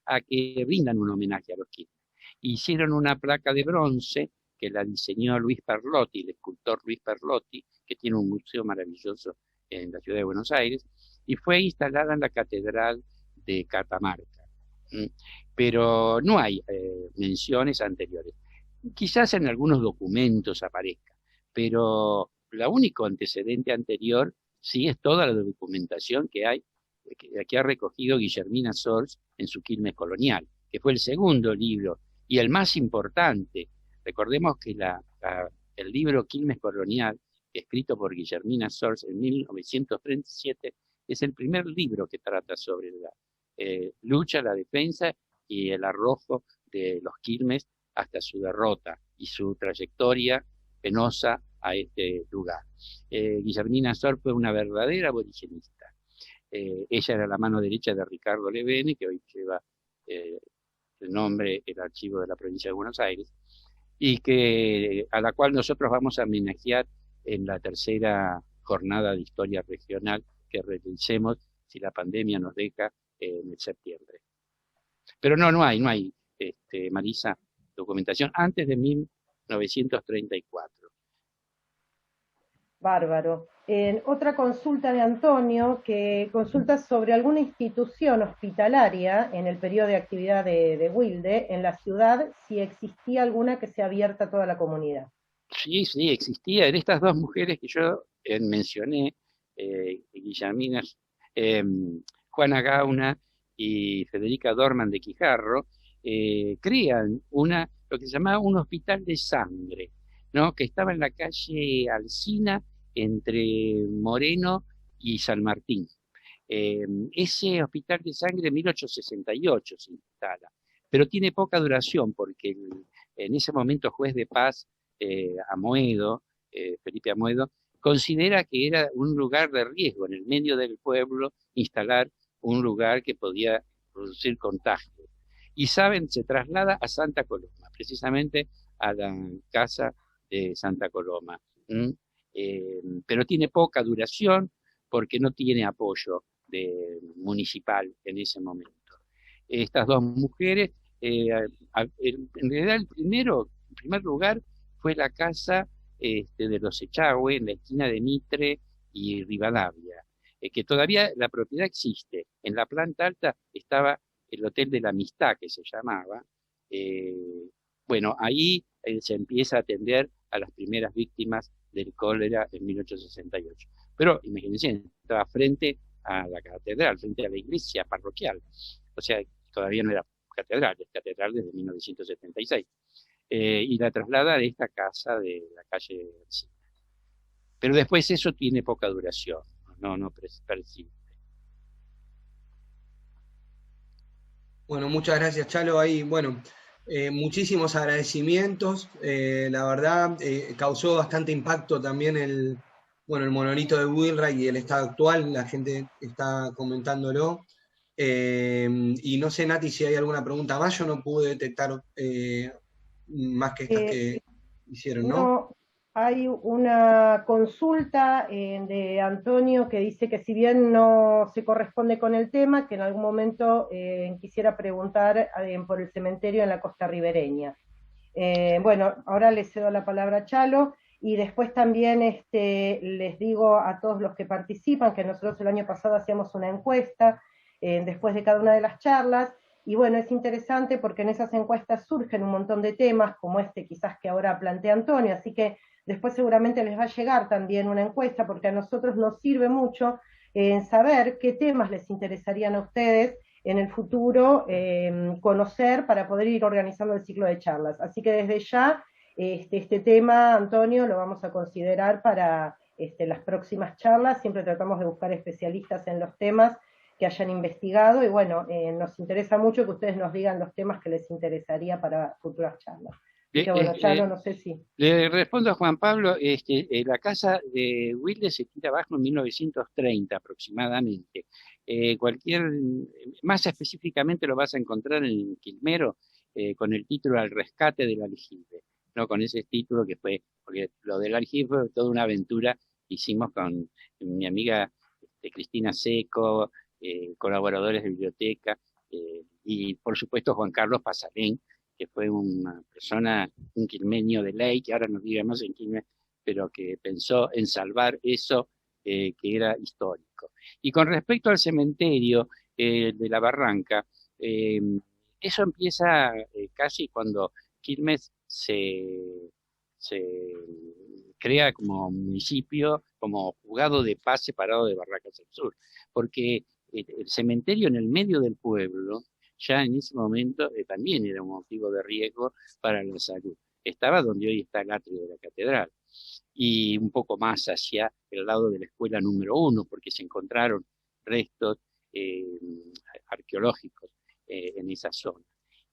a que rindan un homenaje a los quilmes. Hicieron una placa de bronce que la diseñó Luis Perlotti, el escultor Luis Perlotti, que tiene un museo maravilloso en la ciudad de Buenos Aires, y fue instalada en la Catedral de Catamarca. Pero no hay menciones anteriores. Quizás en algunos documentos aparezca, pero el único antecedente anterior sí es toda la documentación que hay, que ha recogido Guillermina Sors en su Quilmes Colonial, que fue el segundo libro y el más importante. Recordemos que el libro Quilmes Colonial, escrito por Guillermina Sors en 1937, es el primer libro que trata sobre la lucha, la defensa y el arrojo de los quilmes hasta su derrota y su trayectoria penosa a este lugar. Guillermina Sors fue una verdadera aborigenista. Ella era la mano derecha de Ricardo Levene, que hoy lleva el nombre, el archivo de la provincia de Buenos Aires, y a la cual nosotros vamos a homenajear en la tercera jornada de historia regional que realicemos, si la pandemia nos deja, en septiembre. Pero no hay, Marisa, documentación antes de 1934. Bárbaro. Otra consulta de Antonio, que consulta sobre alguna institución hospitalaria en el periodo de actividad de Wilde en la ciudad, si existía alguna que sea abierta a toda la comunidad. Sí, existía. En estas dos mujeres que yo mencioné, Guillermina, Juana Gauna y Federica Dorman de Quijarro, crean lo que se llamaba un hospital de sangre, ¿no? Que estaba en la calle Alsina, entre Moreno y San Martín. Ese hospital de sangre en 1868 se instala, pero tiene poca duración porque en ese momento juez de paz Amoedo, Felipe Amoedo, considera que era un lugar de riesgo en el medio del pueblo instalar un lugar que podía producir contagio. Y se traslada a Santa Coloma, precisamente a la casa de Santa Coloma. Pero tiene poca duración porque no tiene apoyo municipal en ese momento. Estas dos mujeres, en realidad en primer lugar fue la casa de los Echagüe en la esquina de Mitre y Rivadavia, que todavía la propiedad existe. En la planta alta estaba el Hotel de la Amistad, que se llamaba. Bueno, ahí se empieza a atender a las primeras víctimas del cólera en 1868. Pero imagínense, estaba frente a la catedral, frente a la iglesia parroquial. O sea, todavía no era catedral, es catedral desde 1976. Y la traslada de esta casa de la calle Alsina. Pero después eso tiene poca duración, no persiste. Bueno, muchas gracias, Chalo. Ahí, bueno, muchísimos agradecimientos. La verdad, causó bastante impacto también el monolito de Wheelwright y el estado actual. La gente está comentándolo. Y no sé, Nati, si hay alguna pregunta más. Yo no pude detectar más que estas que hicieron, ¿no? Hay una consulta de Antonio que dice que si bien no se corresponde con el tema, que en algún momento quisiera preguntar por el cementerio en la costa ribereña. Bueno, ahora le cedo la palabra a Chalo y después también les digo a todos los que participan que nosotros el año pasado hacíamos una encuesta después de cada una de las charlas y bueno, es interesante porque en esas encuestas surgen un montón de temas como este quizás que ahora plantea Antonio, así que después seguramente les va a llegar también una encuesta porque a nosotros nos sirve mucho en saber qué temas les interesarían a ustedes en el futuro conocer para poder ir organizando el ciclo de charlas. Así que desde ya este tema, Antonio, lo vamos a considerar para las próximas charlas. Siempre tratamos de buscar especialistas en los temas que hayan investigado y bueno, nos interesa mucho que ustedes nos digan los temas que les interesaría para futuras charlas. Así que bueno, Chalo, no sé si... Le respondo a Juan Pablo, la casa de Wilde se tira abajo en 1930 aproximadamente. Más específicamente lo vas a encontrar en Quilmero con el título Al rescate del aljibe, ¿no? Con ese título que fue, porque lo del aljibe fue toda una aventura que hicimos con mi amiga Cristina Seco, colaboradores de biblioteca, y por supuesto Juan Carlos Pasalén, que fue una persona, un quilmeño de ley, que ahora no vivimos en Quilmes, pero que pensó en salvar eso que era histórico. Y con respecto al cementerio de la Barranca, eso empieza casi cuando Quilmes se crea como municipio, como juzgado de paz separado de Barracas del Sur, porque el cementerio en el medio del pueblo ya en ese momento también era un motivo de riesgo para la salud. Estaba donde hoy está el atrio de la catedral y un poco más hacia el lado de la escuela número 1, porque se encontraron restos arqueológicos en esa zona,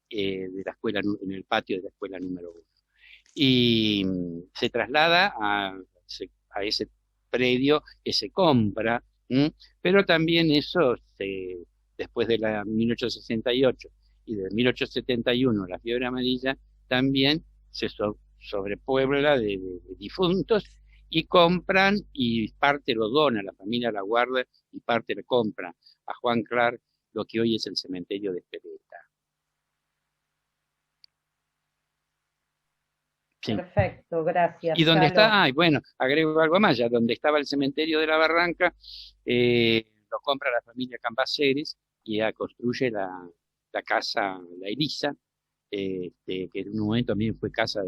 de la escuela, en el patio de la escuela número 1. Y se traslada a ese predio que se compra, pero también eso después de la 1868 y de 1871, la fiebre amarilla, también se sobrepuebla de difuntos y compran, y parte lo dona, la familia la guarda y parte le compra a Juan Clark lo que hoy es el cementerio de Espeleta. Sí. Perfecto, gracias. Y donde bueno, agrego algo más, ya donde estaba el cementerio de la Barranca, lo compra la familia Cambaceres y ya construye la casa La Elisa, que en un momento también fue casa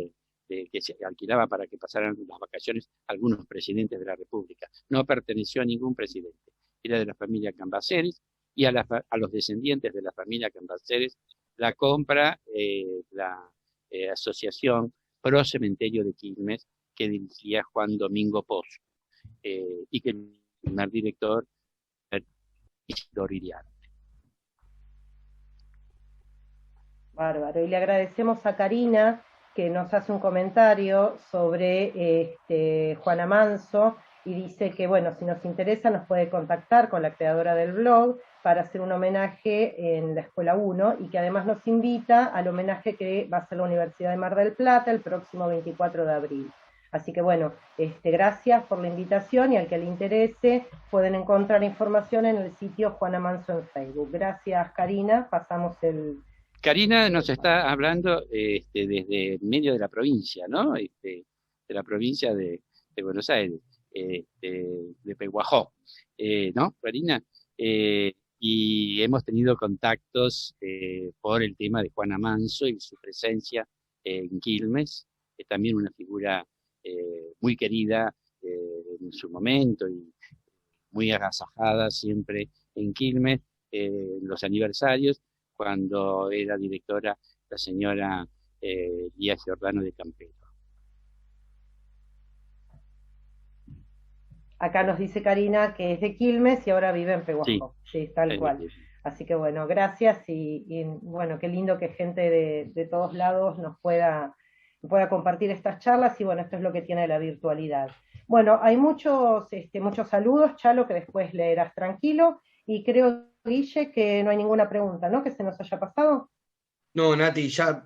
que se alquilaba para que pasaran las vacaciones algunos presidentes de la República. No perteneció a ningún presidente, era de la familia Cambaceres, y a los descendientes de la familia Cambaceres la compra la asociación Pro Cementerio de Quilmes, que dirigía Juan Domingo Pozo, y que el primer director era Isidoro Iriarte. Bárbaro. Y le agradecemos a Karina que nos hace un comentario sobre Juana Manso y dice que, bueno, si nos interesa nos puede contactar con la creadora del blog para hacer un homenaje en la Escuela 1 y que además nos invita al homenaje que va a hacer la Universidad de Mar del Plata el próximo 24 de abril. Así que bueno, gracias por la invitación y al que le interese pueden encontrar información en el sitio Juana Manso en Facebook. Gracias, Karina. Pasamos el... Karina nos está hablando desde el medio de la provincia, ¿no? De la provincia de Buenos Aires, de Pehuajó, ¿no, Karina? Y hemos tenido contactos por el tema de Juana Manso y su presencia en Quilmes, también una figura muy querida en su momento y muy agasajada siempre en Quilmes, en los aniversarios, cuando era directora la señora Díaz Giordano de Campero. Acá nos dice Karina que es de Quilmes y ahora vive en Pehuajó. Sí, tal cual. Así que bueno, gracias y bueno, qué lindo que gente de todos lados nos pueda compartir estas charlas y bueno, esto es lo que tiene la virtualidad. Bueno, hay muchos saludos, Chalo, que después leerás tranquilo y creo, Guille, que no hay ninguna pregunta, ¿no? Que se nos haya pasado. No, Nati, ya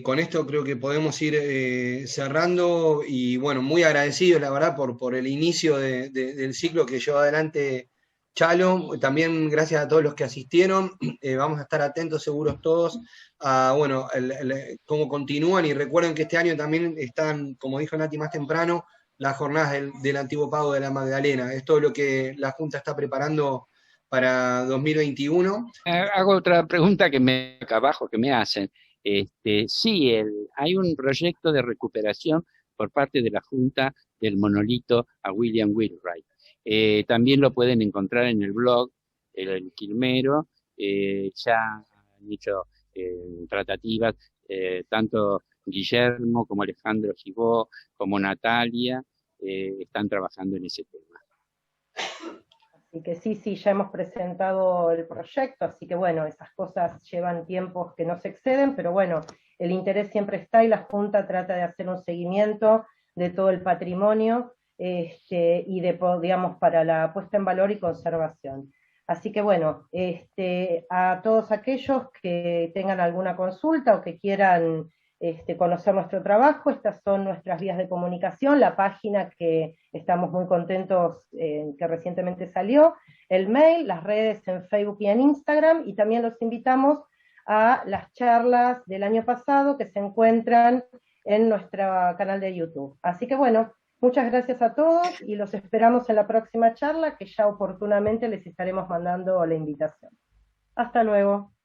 con esto creo que podemos ir cerrando y bueno, muy agradecido la verdad por el inicio del ciclo que lleva adelante Chalo. También gracias a todos los que asistieron. Vamos a estar atentos seguros todos a bueno, cómo continúan y recuerden que este año también están, como dijo Nati más temprano, las jornadas del antiguo pago de la Magdalena. Es todo lo que la Junta está preparando para 2021. Hago otra pregunta acá abajo que me hacen. Sí, hay un proyecto de recuperación por parte de la Junta del monolito a William Wheelwright. También lo pueden encontrar en el blog, el Quilmero. Ya han hecho tratativas, tanto Guillermo como Alejandro Gibó, como Natalia, están trabajando en ese tema. Así que sí, ya hemos presentado el proyecto, así que bueno, esas cosas llevan tiempos que no se exceden, pero bueno, el interés siempre está y la Junta trata de hacer un seguimiento de todo el patrimonio y digamos, para la puesta en valor y conservación. Así que bueno, a todos aquellos que tengan alguna consulta o que quieran conocer nuestro trabajo, estas son nuestras vías de comunicación, la página que estamos muy contentos que recientemente salió, el mail, las redes en Facebook y en Instagram, y también los invitamos a las charlas del año pasado que se encuentran en nuestro canal de YouTube. Así que bueno, muchas gracias a todos y los esperamos en la próxima charla, que ya oportunamente les estaremos mandando la invitación. Hasta luego.